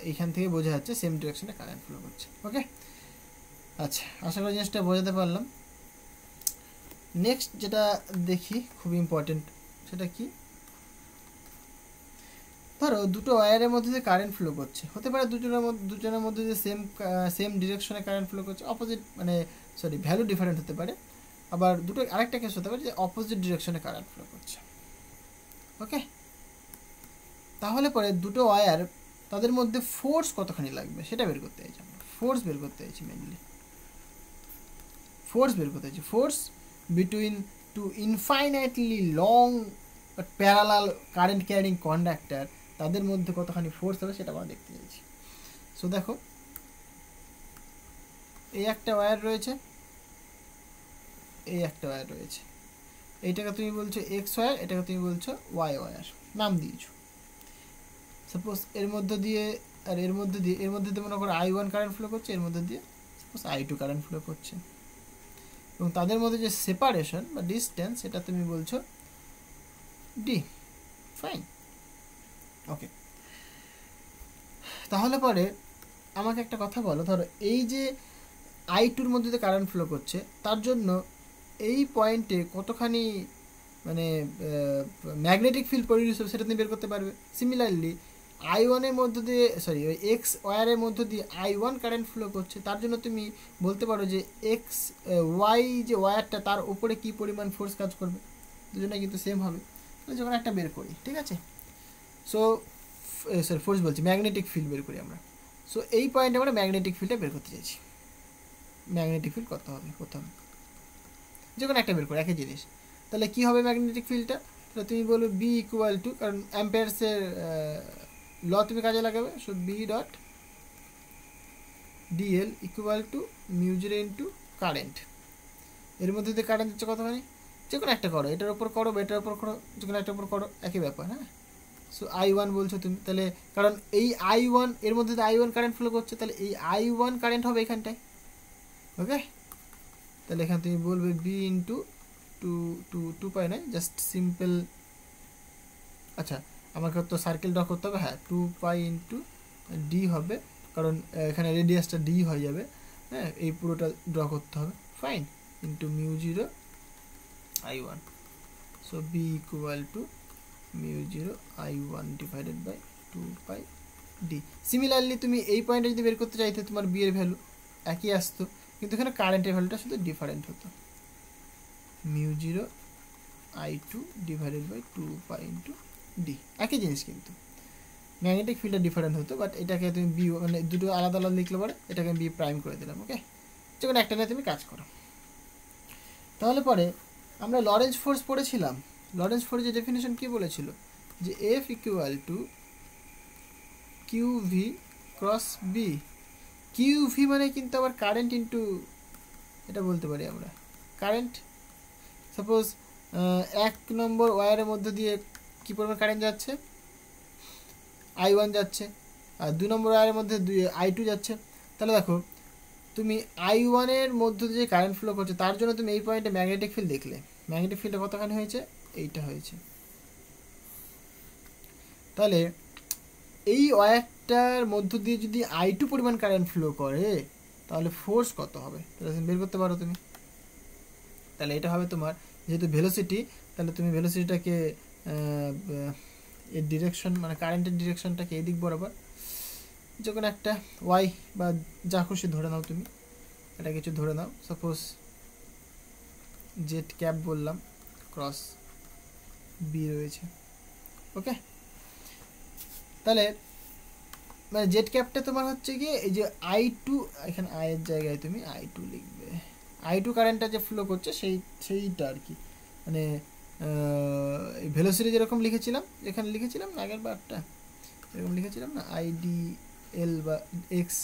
এইখান থেকে বোঝা যাচ্ছে সেম ডিরেকশনে কারেন্ট ফ্লো করছে। ওকে, আচ্ছা, আশা করি জিনিসটা বোঝাতে পারলাম। নেক্সট যেটা দেখি খুব ইম্পর্টেন্ট, সেটা কি? ধরো দুটো ওয়্যারের মধ্যে যে কারেন্ট ফ্লো করছে, হতে পারে দুজনের মধ্যে যে সেম ডিরেকশনে কারেন্ট ফ্লো করছে, অপোজিট মানে সরি ভ্যালু ডিফারেন্ট হতে পারে। আবার দুটো আরেকটা কেস হতে পারে যে অপোজিট ডিরেকশনে কারেন্ট ফ্লো করছে। ওকে, তাহলে পরে দুটো ওয়্যার তাদের মধ্যে ফোর্স কতখানি লাগবে সেটা বের করতে চাইছি আমরা। ফোর্স বের করতে চাইছি, মেনলি ফোর্স বের করতে চাইছি। Force between two infinitely long but parallel current carrying conductor, তাদের মধ্যে কতখানি ফোর্স হবে সেটা আমরা দেখতে চাইছি। সো দেখো, এই একটা ওয়্যার রয়েছে, এই একটা ওয়্যার রয়েছে, এইটাকে তুমি বলছো এক্স ওয়্যার, এটাকে তুমি বলছো ওয়াই ওয়্যার, নাম দিয়েছো। সাপোজ এর মধ্যে দিয়ে আর এর মধ্যে দিয়ে মনে করো I1 কারেন্ট ফ্লো করছে, এর মধ্যে দিয়ে সাপোজ I2 কারেন্ট ফ্লো করছে, এবং তাদের মধ্যে যে সেপারেশন বা ডিস্টেন্স সেটা তুমি বলছো ডি। ফাইন, ওকে। তাহলে পরে আমাকে একটা কথা বলো, ধরো এই যে I2-র মধ্যে যে কারেন্ট ফ্লো করছে তার জন্য এই পয়েন্টে কতখানি মানে ম্যাগনেটিক ফিল্ড প্রডিউস হবে সেটা তুমি বের করতে পারবে। সিমিলারলি I1-এর মধ্য দিয়ে ওই এক্স ওয়্যারের মধ্য দিয়ে I1 কারেন্ট ফ্লো করছে, তার জন্য তুমি বলতে পারো যে এক্স ওয়াই যে ওয়্যারটা তার উপরে কি পরিমাণ ফোর্স কাজ করবে, দুজনে কিন্তু সেম হবে। তাহলে যখন একটা বের করি, ঠিক আছে, সো ফোর্স বলছি ম্যাগনেটিক ফিল্ড বের করি আমরা। সো এই পয়েন্টে আমরা ম্যাগনেটিক ফিল্ডটা বের করতে চাইছি। ম্যাগনেটিক ফিল্ড কত হবে প্রথম, যখন একটা বের করি একই জিনিস, তাহলে কি হবে ম্যাগনেটিক ফিল্ডটা? তাহলে তুমি বলবে বি ইকুয়াল টু, কারণ অ্যাম্পিয়ারসের ল তুমি কাজে লাগাবে। So B dot DL equal to mu 0 into current. এর মধ্যে দিয়ে কারেন্ট হচ্ছে কতখানি, যে কোনো একটা করো, এটার উপর করো বা এটার উপর করো, যে কোনো একটার উপর করো, একই ব্যাপার। হ্যাঁ, সো I1 বলছো তুমি, তাহলে কারণ এই I1 এর মধ্যে দিয়ে I1 কারেন্ট ফ্লো করছে, তাহলে এই I1 কারেন্ট হবে এখানটায়। ওকে, তাহলে এখান থেকে বলবে বি ইন্টু টু পাই নয়, জাস্ট সিম্পল। আচ্ছা, আমাকে তো সার্কেল ড্র করতে হবে। হ্যাঁ, 2 পাই ইন্টু ডি হবে, কারণ এখানে রেডিয়াসটা ডি হয়ে যাবে। হ্যাঁ, এই পুরোটা ড্র করতে হবে। Fine, into mu 0 I1। So B equal to mu 0 I1 divided by 2 pi D. Similarly তুমি এই পয়েন্টে যদি বের করতে চাইতে তোমার বি এর ভ্যালু একই আসতো, কিন্তু এখানে কারেন্টের ভ্যালুটা শুধু ডিফারেন্ট হতো। Mu 0 I2 divided by 2 pi into D, একই জিনিস, কিন্তু ম্যাগনেটিক ফিল্ডটা ডিফারেন্ট হতো। বাট এটাকে তুমি বি মানে দুটো আলাদা আলাদা লিখলে পরে এটাকে বি প্রাইম করে দিলাম। ওকে, যখন একটা নিয়ে তুমি কাজ করো। তাহলে পরে আমরা লরেন্জ ফোর্স পড়েছিলাম। লরেন্স ফোরিজের ডেফিনেশন কি বলেছিল, যে F equal to Q v cross B. Q v মানে কিন্তু আবার কারেন্ট ইন্টু, এটা বলতে পারি আমরা কারেন্ট। সাপোজ 1 নম্বর ওয়্যারের মধ্যে দিয়ে কী পরিমাণ কারেন্ট যাচ্ছে, I1 যাচ্ছে, আর 2 নম্বর ওয়্যারের মধ্যে I2 যাচ্ছে। তাহলে দেখো তুমি I1 এর মধ্যে দিয়ে কারেন্ট ফ্লো করছে, তার জন্য তুমি এই পয়েন্টে ম্যাগনেটিক ফিল্ড দেখলে, ম্যাগনেটিক ফিল্ডে কতখানি হয়েছে, এইটা হয়েছে। তাহলে এই ওয়্যারটার মধ্য দিয়ে যদি I2 পরিমাণ কারেন্ট ফ্লো করে তাহলে ফোর্স কত হবে, তাহলে বের করতে পারো তুমি। তাহলে এটা হবে তোমার, যেহেতু ভেলোসিটি, তাহলে তুমি ভেলোসিটিটাকে এর ডিরেকশন মানে কারেন্টের ডিরেকশনটাকে এই দিক বরাবর, যখন একটা ওয়াই বা যা খুশি ধরে নাও তুমি, এটা কিছু ধরে নাও, সাপোজ জেড ক্যাপ বললাম, ক্রস বি রয়েছে। ওকে, তাহলে মানে জেড ক্যাপটা তোমার হচ্ছে গিয়ে এই যে I2, এখানে আই এর জায়গায় তুমি I2 লিখবে, I2 কারেন্টটা যে ফ্লো করছে সেইটা আর কি, মানে এই ভেলোসিটি যেরকম লিখেছিলাম, এখানে লিখেছিলাম না আগের বারটা, এরকম লিখেছিলাম না, IDL বা x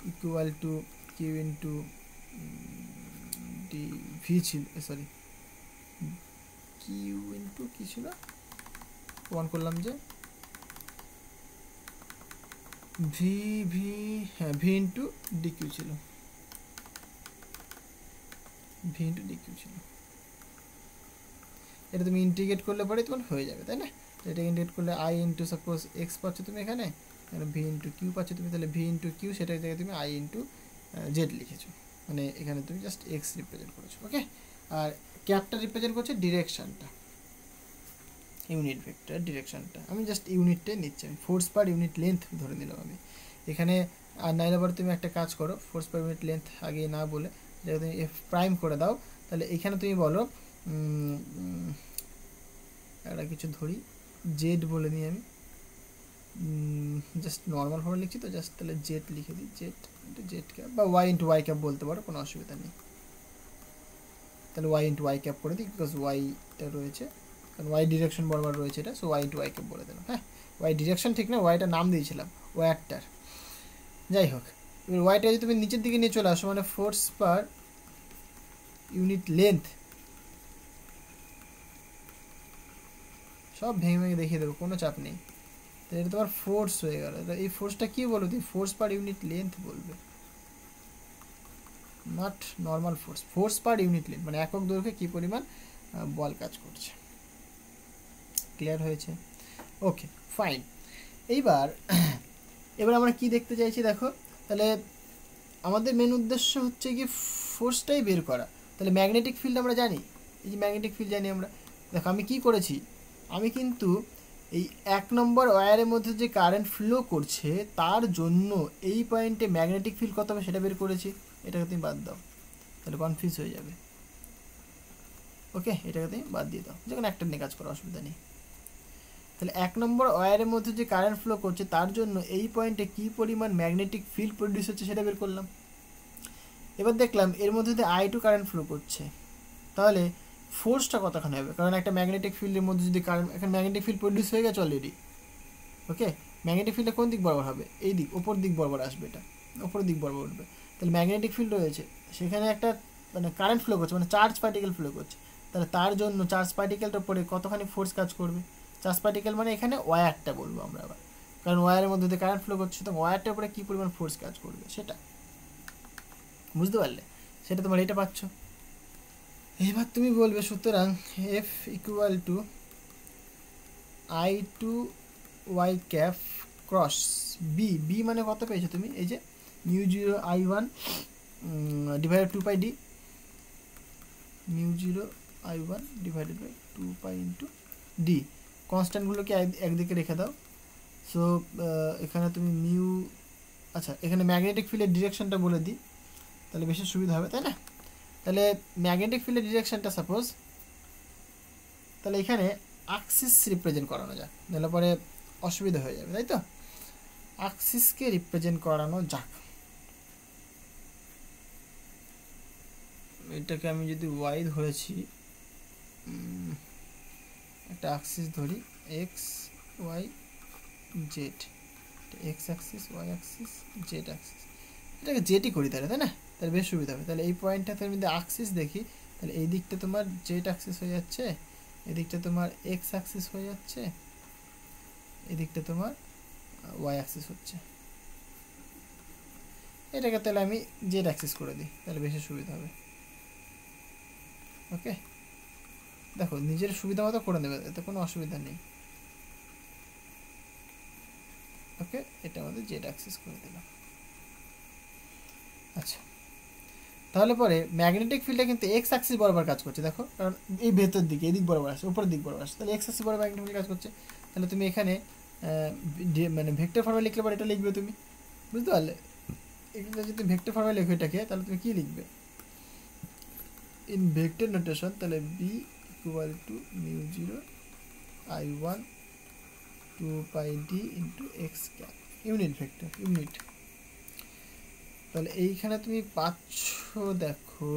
equal to Q into d v ছিল, সরি কিউ ইন্টু কী ছিল, প্রমাণ করলাম যে ভি ভি, হ্যাঁ ভি ইন্টু ডিকিউ ছিল, ভি ইন্টু ডিকিউ ছিল। এটা তুমি ইন্টিগ্রেট করলে পরে তোমার হয়ে যাবে, তাই না? এটা ইন্টিগ্রেট করলে আই ইন্টু সাপোজ এক্স পাচ্ছ তুমি, এখানে ভি ইন্টু কিউ পাচ্ছ তুমি, তাহলে ভি ইন্টু কিউ সেটার জায়গায় তুমি আই ইন্টু জেড লিখেছো, মানে এখানে তুমি জাস্ট এক্স রিপ্রেজেন্ট করেছো। ওকে, আর ক্যাপটা রিপ্রেজেন্ট করছে ডিরেকশানটা, ইউনিট ভেক্টর ডিরেকশানটা, আমি জাস্ট ইউনিটটাই নিচ্ছি, আমি ফোর্স পার ইউনিট লেন্থ ধরে নিলাম আমি এখানে। আর নাইলে আবার তুমি একটা কাজ করো, ফোর্স পার ইউনিট লেন্থ আগে না বলে যেটা তুমি এফ প্রাইম করে দাও, তাহলে এখানে তুমি বলো একটা কিছু ধরি, জেড বলে নিই আমি, জাস্ট নর্মাল ভাবে লিখছি তো, জাস্ট তাহলে জেড লিখে দিই, জেড ইন্টু জেড ক্যাপ বা ওয়াই ইন্টু ওয়াই ক্যাপ বলতে পারো, কোনো অসুবিধা নেই। তাহলে ওয়াই ইন্টু ওয়াই ক্যাপ করে দিই, বিকজ ওয়াইটা রয়েছে, কারণ ওয়াই ডিরেকশন বরাবর রয়েছে এটা, so y into Y cap বলে দিলাম। হ্যাঁ, ওয়াই ডিরেকশন ঠিক না, ওয়াইটার নাম দিয়েছিলাম ওয়াইটার, যাই হোক। এবার ওয়াইটা যদি তুমি নিচের দিকে নিয়ে চলে আসো, মানে ফোর্স পার ইউনিট লেন্থ, সব ভেঙে ভেঙে দেখিয়ে দেবো, কোনো চাপ নেই। তো এটা তোমার ফোর্স হয়ে গেল, এই ফোর্সটা কী বলবো তুমি, ফোর্স পার ইউনিট লেন্থ বলবে, not normal force, force per unit length, মানে একক দৈর্ঘ্যে কী পরিমাণ বল কাজ করছে। ক্লিয়ার হয়েছে? Okay fine. এবার আমরা কি দেখতে চাইছি দেখো, তাহলে আমাদের মেন উদ্দেশ্য হচ্ছে কি ফোর্সটাই বের করা। তাহলে ম্যাগনেটিক ফিল্ড আমরা জানি, এই যে ম্যাগনেটিক ফিল্ড জানি আমরা, দেখো আমি কি করেছি, আমি কিন্তু এই 1 নম্বর ওয়্যারের মধ্যে যে কারেন্ট ফ্লো করছে তার জন্য এই পয়েন্টে ম্যাগনেটিক ফিল্ড কত হবে সেটা বের করেছি। এটাকে তুমি বাদ দাও, তাহলে কনফিউজ হয়ে যাবে। ওকে, এটাকে তুমি বাদ দিয়ে দাও, যখন একটা নিয়ে কাজ করো অসুবিধা নেই। তাহলে 1 নম্বর ওয়্যারের মধ্যে যে কারেন্ট ফ্লো করছে তার জন্য এই পয়েন্টে কী পরিমাণ ম্যাগনেটিক ফিল্ড প্রডিউস হচ্ছে সেটা বের করলাম। এবার দেখলাম এর মধ্যে দিয়ে I2 কারেন্ট ফ্লো করছে, তাহলে ফোর্সটা কতখানি হবে, কারণ একটা ম্যাগনেটিক ফিল্ডের মধ্যে যদি কারেন্ট, এখন ম্যাগনেটিক ফিল্ড প্রডিউস হয়ে গেছে অলরেডি। ওকে, ম্যাগনেটিক ফিল্ডটা কোন দিক বরাবর হবে, এই দিক, ওপর দিক বরাবর আসবে, এটা ওপরের দিক বরাবর উঠবে। তাহলে ম্যাগনেটিক ফিল্ড রয়েছে, সেখানে একটা মানে কারেন্ট ফ্লো করছে, মানে চার্জ পার্টিকেল ফ্লো করছে, তাহলে তার জন্য চার্জ পার্টিকেলটার উপরে কতখানি ফোর্স কাজ করবে। চার্জ পার্টিকেল মানে এখানে ওয়্যারটা বলবো আমরা আবার, কারণ ওয়্যারের মধ্যে দিয়ে কারেন্ট ফ্লো করছে, তো ওয়্যারটার উপরে কী পরিমাণ ফোর্স কাজ করবে সেটা বুঝতে পারলে, সেটা তোমার এটা পাচ্ছ। এবার তুমি বলবে সুতরাং F equal to I2 Y cap cross B, B মানে কত পেয়েছো তুমি, এই যে μ0 I1 divided 2π d, μ0 I1 divided by 2π into D, কনস্ট্যান্টগুলোকে একদিকে রেখে দাও। সো এখানে তুমি মিউ, আচ্ছা এখানে ম্যাগনেটিক ফিল্ডের ডিরেকশনটা বলে দিই, তাহলে বেশি সুবিধা হবে, তাই না? তাহলে ম্যাগনেটিক ফিল্ডের ডিরেকশনটা সাপোজ, তাহলে এখানে অ্যাক্সিস রিপ্রেজেন্ট করানো যাক, নাহলে পরে অসুবিধা হয়ে যাবে, তাই তো? অ্যাক্সিসকে রিপ্রেজেন্ট করানো যাক, এটাকে আমি যদি ওয়াই ধরেছি, একটা অ্যাক্সিস ধরি x y z, x axis y axis z axis, এটাকে জেটই করি তাহলে, তাই না? তাহলে বেশ সুবিধা হবে। তাহলে এই পয়েন্টটাতে আমি যদি অ্যাক্সিস দেখি তাহলে এই দিকটা তোমার জেড অ্যাক্সিস হয়ে যাচ্ছে, এদিকটা তোমার এক্স অ্যাক্সিস হয়ে যাচ্ছে, এদিকটা তোমার ওয়াই অ্যাক্সিস হচ্ছে। এটাকে তাহলে আমি জেড অ্যাক্সিস করে দিই, তাহলে বেশি সুবিধা হবে। ওকে, দেখো নিজের সুবিধা মতো করে নেবে, এতে কোনো অসুবিধা নেই। ওকে, এটা আমাদের জেড অ্যাক্সিস করে দিলাম। আচ্ছা, তাহলে পরে ম্যাগনেটিক ফিল্ডটা কিন্তু এক্স অ্যাক্সিস বরাবর কাজ করছে, দেখো, কারণ এই ভেতর দিকে এদিক বরাবর আসছে, উপরের দিক বরাবর আসছে, তাহলে এক্স অ্যাক্সিস বরাবর ম্যাগনেটিক ফিল্ড কাজ করছে। তাহলে তুমি এখানে মানে ভেক্টর ফর্মে লিখলে পরে এটা লিখবে তুমি, বুঝতে পারলে? এখানে যদি ভেক্টর ফর্মে লেখো এটাকে, তাহলে তুমি কি লিখবে ইন ভেক্টর নোটেশন? তাহলে B equal to μ0 I1 2πd into X cap, unit vector, unit. তাহলে এইখানে তুমি পাচ্ছ দেখো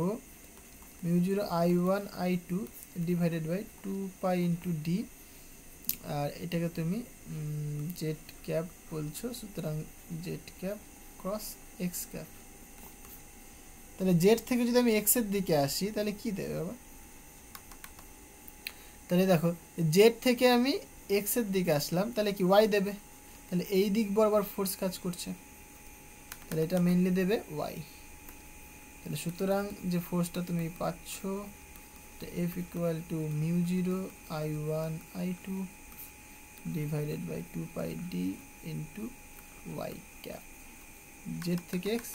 μ0 I1 I2 divided by 2π into ডি, আর এটাকে তুমি জেড ক্যাপ বলছো, সুতরাং Z cap cross X cap. তাহলে জেড থেকে যদি আমি এক্স এর দিকে আসি তাহলে কি দেবে বাবা? তাহলে দেখো জেড থেকে আমি এক্স এর দিকে আসলাম, তাহলে কি ওয়াই দেবে? তাহলে এই দিক বরাবর ফোর্স কাজ করছে, তাহলে এটা মেইনলি দেবে ওয়াই। তাহলে সুতরাং যে ফোর্সটা তুমি পাচ্ছ F equal to μ0 I1 I2 divided by 2πd into Y cap, Z থেকে এক্স।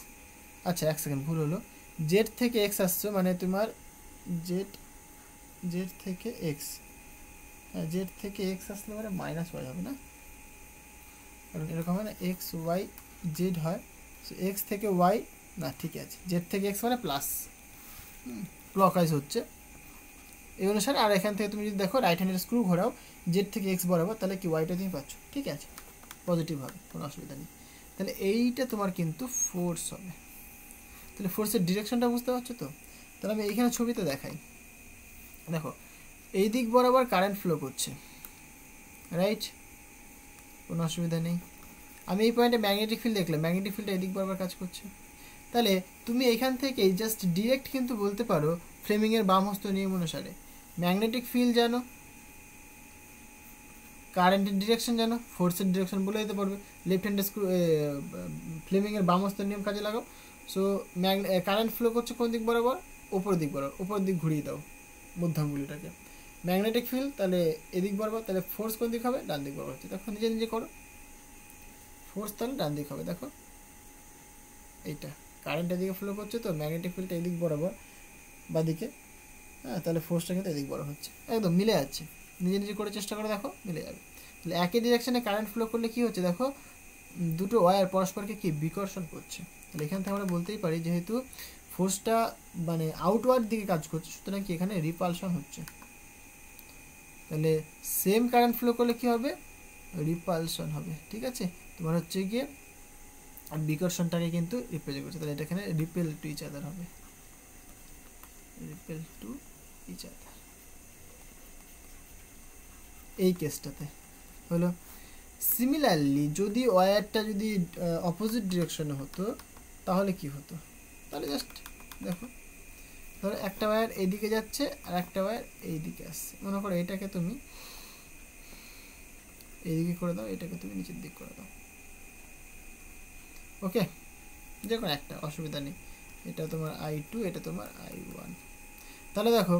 আচ্ছা এক সেকেন্ড, ভুল হলো, জেড থেকে এক্স আসছো মানে তোমার জেড থেকে এক্স, হ্যাঁ জেড থেকে এক্স আসলে মানে মাইনাস ওয়াই হবে না, কারণ এরকম হয় না এক্স ওয়াই জেড হয়, সো এক্স থেকে ওয়াই না, ঠিক আছে, জেড থেকে এক্স মানে প্লাস, ক্লকওয়াইজ হচ্ছে এই অনুসারে। আর এখান থেকে তুমি যদি দেখো রাইট হ্যান্ডের স্ক্রু ঘোরাও জেড থেকে এক্স বরাবর, তাহলে কি ওয়াইটা তুমি পাচ্ছ, ঠিক আছে, পজিটিভ হবে, কোনো অসুবিধা নেই। তাহলে এইটা তোমার কিন্তু ফোর্স হবে। তাহলে ফোর্সের ডিরেকশনটা বুঝতে পারছো তো? তাহলে আমি এইখানে ছবিতে দেখাই, দেখো এই দিক বরাবর কারেন্ট ফ্লো করছে, রাইট, কোনো অসুবিধা নেই। আমি এই পয়েন্টে ম্যাগনেটিক ফিল্ড দেখলাম, ম্যাগনেটিক ফিল্ডটা এদিক বরাবর কাজ করছে। তাহলে তুমি এখান থেকে জাস্ট ডিরেক্ট কিন্তু বলতে পারো ফ্লেমিংয়ের বাম হস্ত নিয়ম অনুসারে ম্যাগনেটিক ফিল্ড জানো, কারেন্টের ডিরেকশন জানো, ফোর্সের ডিরেকশন বলে দিতে পারবে, লেফট হ্যান্ড স্ক্রু ফ্লেমিংয়ের বাম হস্ত নিয়ম কাজে লাগাও। সো কারেন্ট ফ্লো করছে কোন দিক বরাবর? উপর দিক বরাবর, উপর দিক ঘুরিয়ে দাও মধ্যাঙ্গুলিটাকে। ম্যাগনেটিক ফিল্ড তাহলে এদিক বরাবর, তাহলে ফোর্স কোন দিক হবে? ডান দিক বরাবর হচ্ছে, দেখো নিজে নিজে করো, ফোর্স তাহলে ডান দিক হবে, দেখো এইটা কারেন্ট এদিকে ফ্লো করছে, তো ম্যাগনেটিক ফিল্ডটা এদিক বরাবর বাদিকে, হ্যাঁ তাহলে ফোর্সটা কিন্তু এদিক বরাবর হচ্ছে, একদম মিলে যাচ্ছে, নিজে নিজে করে চেষ্টা করে দেখো মিলে যাবে। তাহলে একই ডিরেকশনে কারেন্ট ফ্লো করলে কি হচ্ছে দেখো, দুটো ওয়্যার পরস্পরকে কি বিকর্ষণ করছে। তাহলে এখান থেকে আমরা বলতেই পারি যেহেতু ফোর্সটা মানে আউটওয়ার্ড দিকে কাজ করছে, সুতরাং কি এখানে রিপালশন হচ্ছে। তাহলে সেম কারেন্ট ফ্লো করলে কি হবে? রিপালশন হবে, ঠিক আছে, তোমার হচ্ছে গিয়ে বিকর্ষণটাকে কিন্তু রিপ্রেজেন্ট করছে, তাহলে এটা এখানে রিপেল টু ইচ আদার হবে, রিপেল টু ইচ আদার এই কেসটাতে হলো। সিমিলারলি যদি ওয়্যারটা যদি অপোজিট ডিরেকশনে হতো তাহলে কি হতো? তাহলে জাস্ট দেখো, ধরো একটা ওয়্যার এইদিকে যাচ্ছে আর একটা ওয়্যার এইদিকে আসছে, মনে করো এটাকে তুমি এইদিকে করে দাও, এটাকে তুমি নিচের দিক করে দাও, ওকে, যে কোনো একটা, অসুবিধা নেই। এটা তোমার I2, এটা তোমার I1। তাহলে দেখো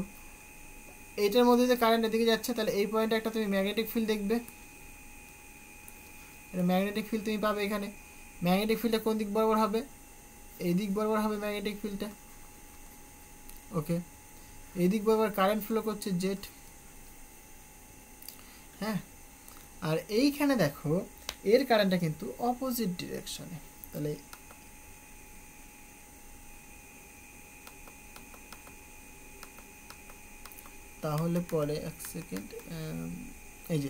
এইটার মধ্যে যে কারেন্ট এদিকে যাচ্ছে, তাহলে এই পয়েন্টে একটা তুমি ম্যাগনেটিক ফিল্ড দেখবে, এটা ম্যাগনেটিক ফিল্ড তুমি পাবে এখানে। ম্যাগনেটিক ফিল্ডটা কোন দিক বরাবর হবে? এই দিক বরাবর হবে ম্যাগনেটিক ফিল্ডটা, ওকে, এই দিক বরাবর কারেন্ট ফ্লো করছে জেড, হ্যাঁ, আর এইখানে দেখো এর কারেন্টটা কিন্তু অপোজিট ডিরেকশনে, তাহলে তাহলে পরে এক সেকেন্ড, এই যে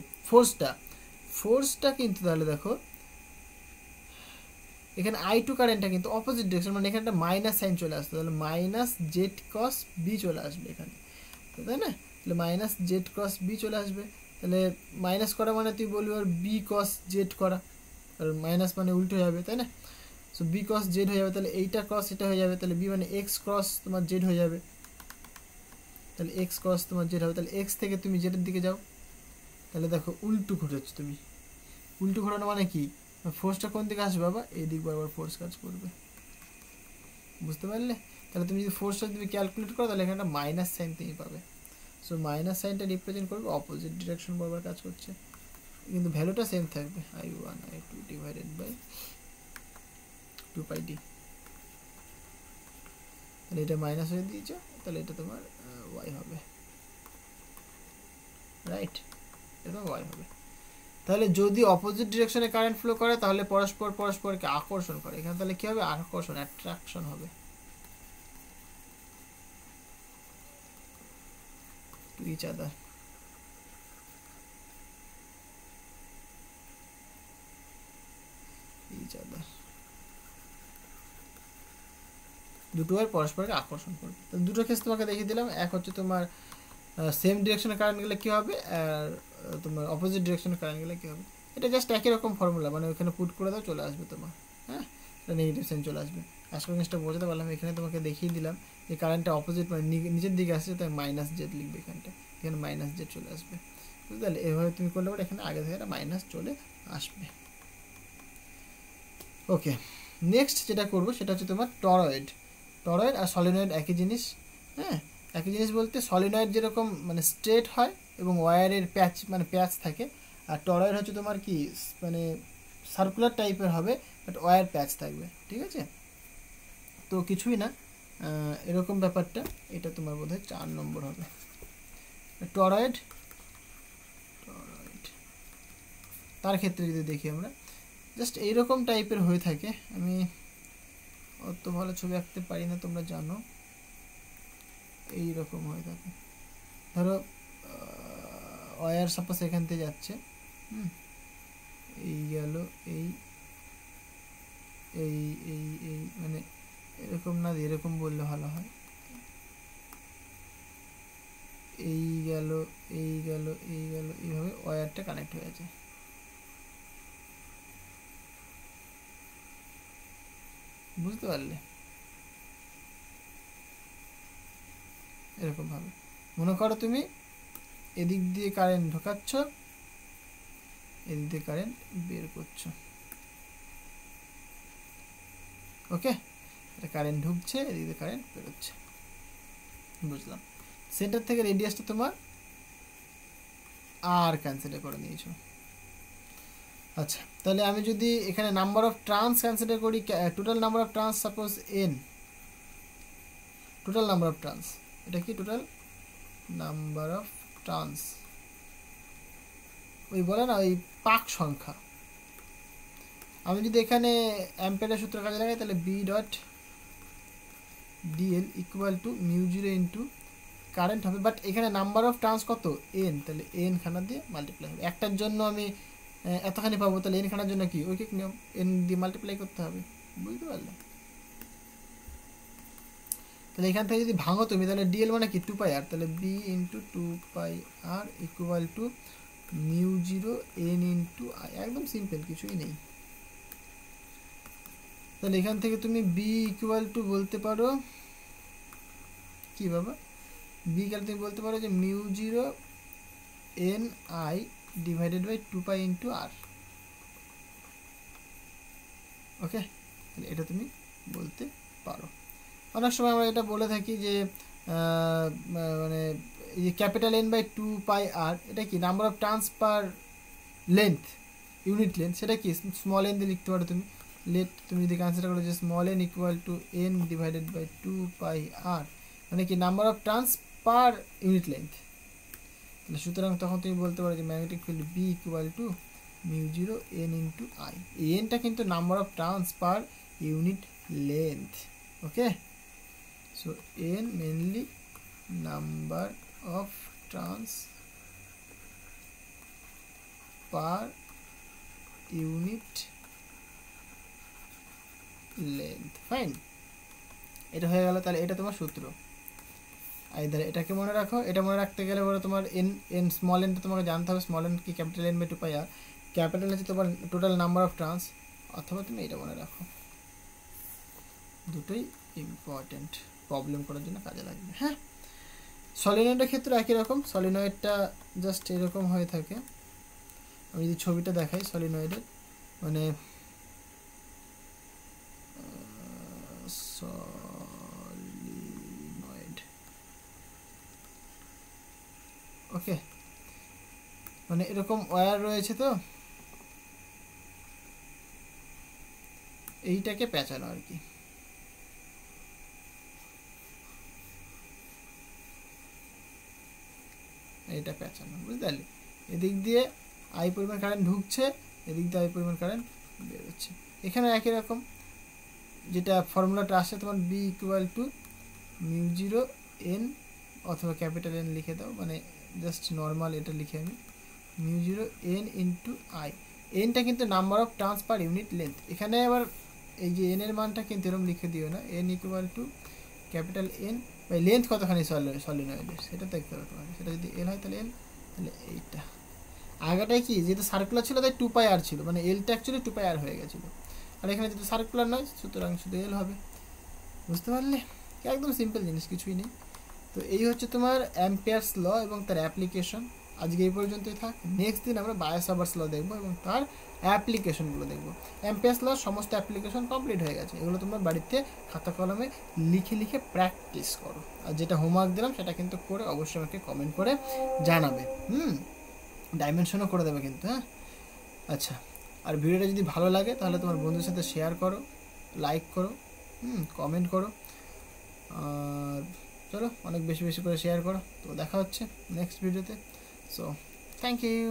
ফোর্সটা কিন্তু তাহলে দেখো এখানে I2 কারেন্টটা কিন্তু অপোজিট ডিরেকশন, মানে এখানে একটা মাইনাস সাইন চলে আসবে, তাহলে মাইনাস জেড ক্রস বি চলে আসবে এখানে, তাই না? তাহলে মাইনাস জেড ক্রস বি চলে আসবে, তাহলে মাইনাস করা মানে তুই বলবি আর বি কস জেড করা, কারণ মাইনাস মানে উল্টো হয়ে যাবে, তাই না? সো বি কস জেড হয়ে যাবে, তাহলে এইটা ক্রস এটা হয়ে যাবে, তাহলে বি মানে এক্স ক্রস তোমার জেড হয়ে যাবে, তাহলে এক্স ক্রস তোমার জেড হবে। তাহলে এক্স থেকে তুমি জেডের দিকে যাও, তাহলে দেখো উল্টো ঘুরেছ তুমি। উল্টো ঘোরানো মানে কি, ফোর্সটা কোন দিকে আসবে বাবা, এই দিক বরাবর ফোর্স কাজ করবে, বুঝতে পারলে? তাহলে তুমি যদি ফোর্সটা তুমি ক্যালকুলেট করো তাহলে এখানে একটা মাইনাস সাইন তুমি পাবে। সো মাইনাস সাইনটা রিপ্রেজেন্ট করবে অপোজিট ডিরেকশন বরাবর কাজ করছে, কিন্তু ভ্যালুটা সেম থাকবে, I1 I2 divided by 2πd। তাহলে এটা মাইনাস হয়ে দিয়েছে, তাহলে এটা তোমার y হবে, রাইট? এটা y হবে। তাহলে যদি অপোজিট ডিরেকশনে কারেন্ট ফ্লো করে তাহলে পরস্পর পরস্পরকে আকর্ষণ করে, এখানে তাহলে কি হবে, আকর্ষণ, অ্যাট্রাকশন হবে টু ইচ আদার। দুটো আর পরস্পরকে আকর্ষণ করবে। তো দুটো কেস তোমাকে দেখিয়ে দিলাম। এক হচ্ছে তোমার সেম ডিরেকশনে কারেন্ট গেলে কী হবে, আর তোমার অপোজিট ডিরেকশনে কারেন্ট গেলে কী হবে। এটা জাস্ট একই রকম ফর্মুলা, মানে ওখানে পুট করে দাও চলে আসবে তোমার, হ্যাঁ, এটা নেগেটিভ সাইন চলে আসবে। আশা করি জিনিসটা বোঝাতে পারলাম। এখানে তোমাকে দেখিয়ে দিলাম যে কারেন্টটা অপোজিট মানে নিচের দিকে আসছে, তাই মাইনাস জেড লিখবে এখানটা, এখানে মাইনাস জেড চলে আসবে, বুঝতে পারলে? এভাবে তুমি করলে পরে এখানে আগে থেকে একটা মাইনাস চলে আসবে। ওকে, নেক্সট যেটা করবো সেটা হচ্ছে তোমার টরয়েড। টরয়েড আর সলিনয়েড একই জিনিস, হ্যাঁ, একই জিনিস বলতে সলিনয়েড যেরকম মানে স্ট্রেট হয় এবং ওয়্যারের প্যাচ মানে প্যাচ থাকে, আর টরয়েড হচ্ছে তোমার কি মানে সার্কুলার টাইপের হবে, বাট ওয়্যার প্যাচ থাকবে, ঠিক আছে? তো কিছুই না, এরকম ব্যাপারটা। এটা তোমার বোধহয় 4 নম্বর হবে। টরয়েড, টরয়েড তার ক্ষেত্রে যদি দেখি আমরা জাস্ট এইরকম টাইপের হয়ে থাকে। আমি অত ভালো ছবি আঁকতে পারি না, তোমরা জানো। এইরকম হয়ে থাকে, ধরো ওয়্যার সাপোজ এখান থেকে যাচ্ছে, এই গেল, এই এই এই এই মানে এরকম না, এরকম বললে ভালো হয়, এই গেল এই গেল এই গেল, এইভাবে ওয়্যারটা কানেক্ট হয়ে আছে, বুঝতে পারলে? এরকম ভাবে মনে করো তুমি এদিক দিয়ে কারেন্ট ঢোকাচ্ছ, এদিক দিয়ে কারেন্ট বের করছো, ওকে? এটা কারেন্ট ঢুকছে, এদিক দিয়ে কারেন্ট বেরোচ্ছে, বুঝলাম? সেন্টার থেকে রেডিয়াসটা তোমার আর কনসিডার করে নিয়েছো। আচ্ছা, তাহলে আমি যদি এখানে নাম্বার অফ ট্রান্স কনসিডার করি, total number of trans suppose n, total number of trans, এটা কি টোটাল নাম্বার অফ ট্রান্স, ওই বলে না ওই পাক সংখ্যা। আমি যদি এখানে অ্যাম্পিয়ারের সূত্র কাজে লাগাই তাহলে B dot DL equal to mu zero into current হবে, বাট এখানে নাম্বার অফ ট্রান্স কত, এন, তাহলে এন খানা দিয়ে মাল্টিপ্লাই হবে। একটার জন্য আমি এতখানি পাবো, তাহলে এন খানার জন্য কি ঐকিক নিয়ম, এন দিয়ে মাল্টিপ্লাই করতে হবে, বুঝতে পারলে? তাহলে এখান থেকে যদি ভাঙো তুমি, তাহলে ডিএল মানে কি 2πr, তাহলে B into 2πr equal to mu zero n into I, একদম সিম্পল, কিছুই নেই। তাহলে এখান থেকে তুমি বি ইকুয়াল টু বলতে পারো কি বাবা, বি ইকুয়াল তুমি বলতে পারো যে mu zero N I divided by 2π into R, okay? তাহলে এটা তুমি বলতে পারো। অনেক সময় আমরা এটা বলে থাকি যে মানে এই যে ক্যাপিটাল এন বাই 2πr, এটা কি number of turns per length, unit length, সেটা কি স্মল এন দিয়ে লিখতে পারো তুমি। তুমি যদি কনসিডার করো যে small n equal to n divided by 2πr, মানে কি number of turns per unit length. তাহলে সুতরাং তখন তুমি বলতে পারো যে magnetic field B equal to mu zero n into I. এই এনটা কিন্তু number of turns per unit length, okay? So n mainly number of turns per unit length, fine. এটা হয়ে গেল, তাহলে এটা তোমার সূত্র। আইদার এটাকে মনে রাখো, এটা মনে রাখতে গেলে বলো তোমার এন এন স্মল এনটা তোমাকে জানতে হবে, স্মল এন কি capital n by 2πr, capital হচ্ছে তোমার টোটাল নাম্বার অফ টার্নস, অথবা তুমি এটা মনে রাখো, দুটোই ইম্পর্টেন্ট প্রবলেম করার জন্য কাজে লাগবে। হ্যাঁ, সলিনয়েডের ক্ষেত্রে একই রকম, সলিনয়েডটা জাস্ট এরকম হয়ে থাকে। আমি যদি ছবিটা দেখাই সলিনয়েডের, মানে সলিনয়েড, ওকে, মানে এরকম ওয়্যার রয়েছে, তো এইটাকে পেঁচানো আর কি। এইটা পেঁচানো, বুঝতে পারলি? এদিক দিয়ে আই পরিমাণ কারেন্ট ঢুকছে, এদিক দিয়ে আই পরিমাণ কারেন্ট বেরোচ্ছে। এখানে একই রকম, যেটা ফর্মুলাটা আসছে তোমার বি ইকুয়াল টু μ0 n অথবা ক্যাপিটাল এন লিখে দাও, মানে জাস্ট নর্মাল এটা লিখে আমি μ0 n ইন্টু আই। এনটা কিন্তু number of turns per unit length. এখানে আবার এই যে এন এর মানটা কিন্তু এরকম লিখে দিও না, n equal to capital n by length কতখানি সলিনয়েডের সেটা দেখতে হবে তোমাকে। সেটা যদি এল হয় তাহলে এল, তাহলে এইটা আগেটাই কি যেহেতু সার্কুলার ছিল তাই 2πr ছিল, মানে এলটা অ্যাকচুয়ালি 2πr হয়ে গেছিলো, আর এখানে যেহেতু সার্কুলার নয় সুতরাং শুধু এল হবে। বুঝতে পারলে? একদম সিম্পল জিনিস, কিছুই নেই। তো এই হচ্ছে তোমার অ্যাম্পিয়ার্স ল এবং তার অ্যাপ্লিকেশন। আজকে এই পর্যন্তই থাক, নেক্সট দিন আমরা বায়োসাভার্স ল দেখবো এবং তার অ্যাপ্লিকেশনগুলো দেখবো। অ্যাম্পিয়ার্স ল সমস্ত অ্যাপ্লিকেশন কমপ্লিট হয়ে গেছে, এগুলো তোমরা বাড়িতে খাতা কলমে লিখে লিখে প্র্যাকটিস করো, আর যেটা হোমওয়ার্ক দিলাম সেটা কিন্তু করে অবশ্যই আমাকে কমেন্ট করে জানাবে। ডাইমেনশনও করে দেবে কিন্তু, হ্যাঁ। আচ্ছা, আর ভিডিওটা যদি ভালো লাগে তাহলে তোমার বন্ধুদের সাথে শেয়ার করো, লাইক করো, কমেন্ট করো, আর চলো অনেক বেশি বেশি করে শেয়ার করো। তো দেখা হচ্ছে নেক্সট ভিডিওতে। So thank you.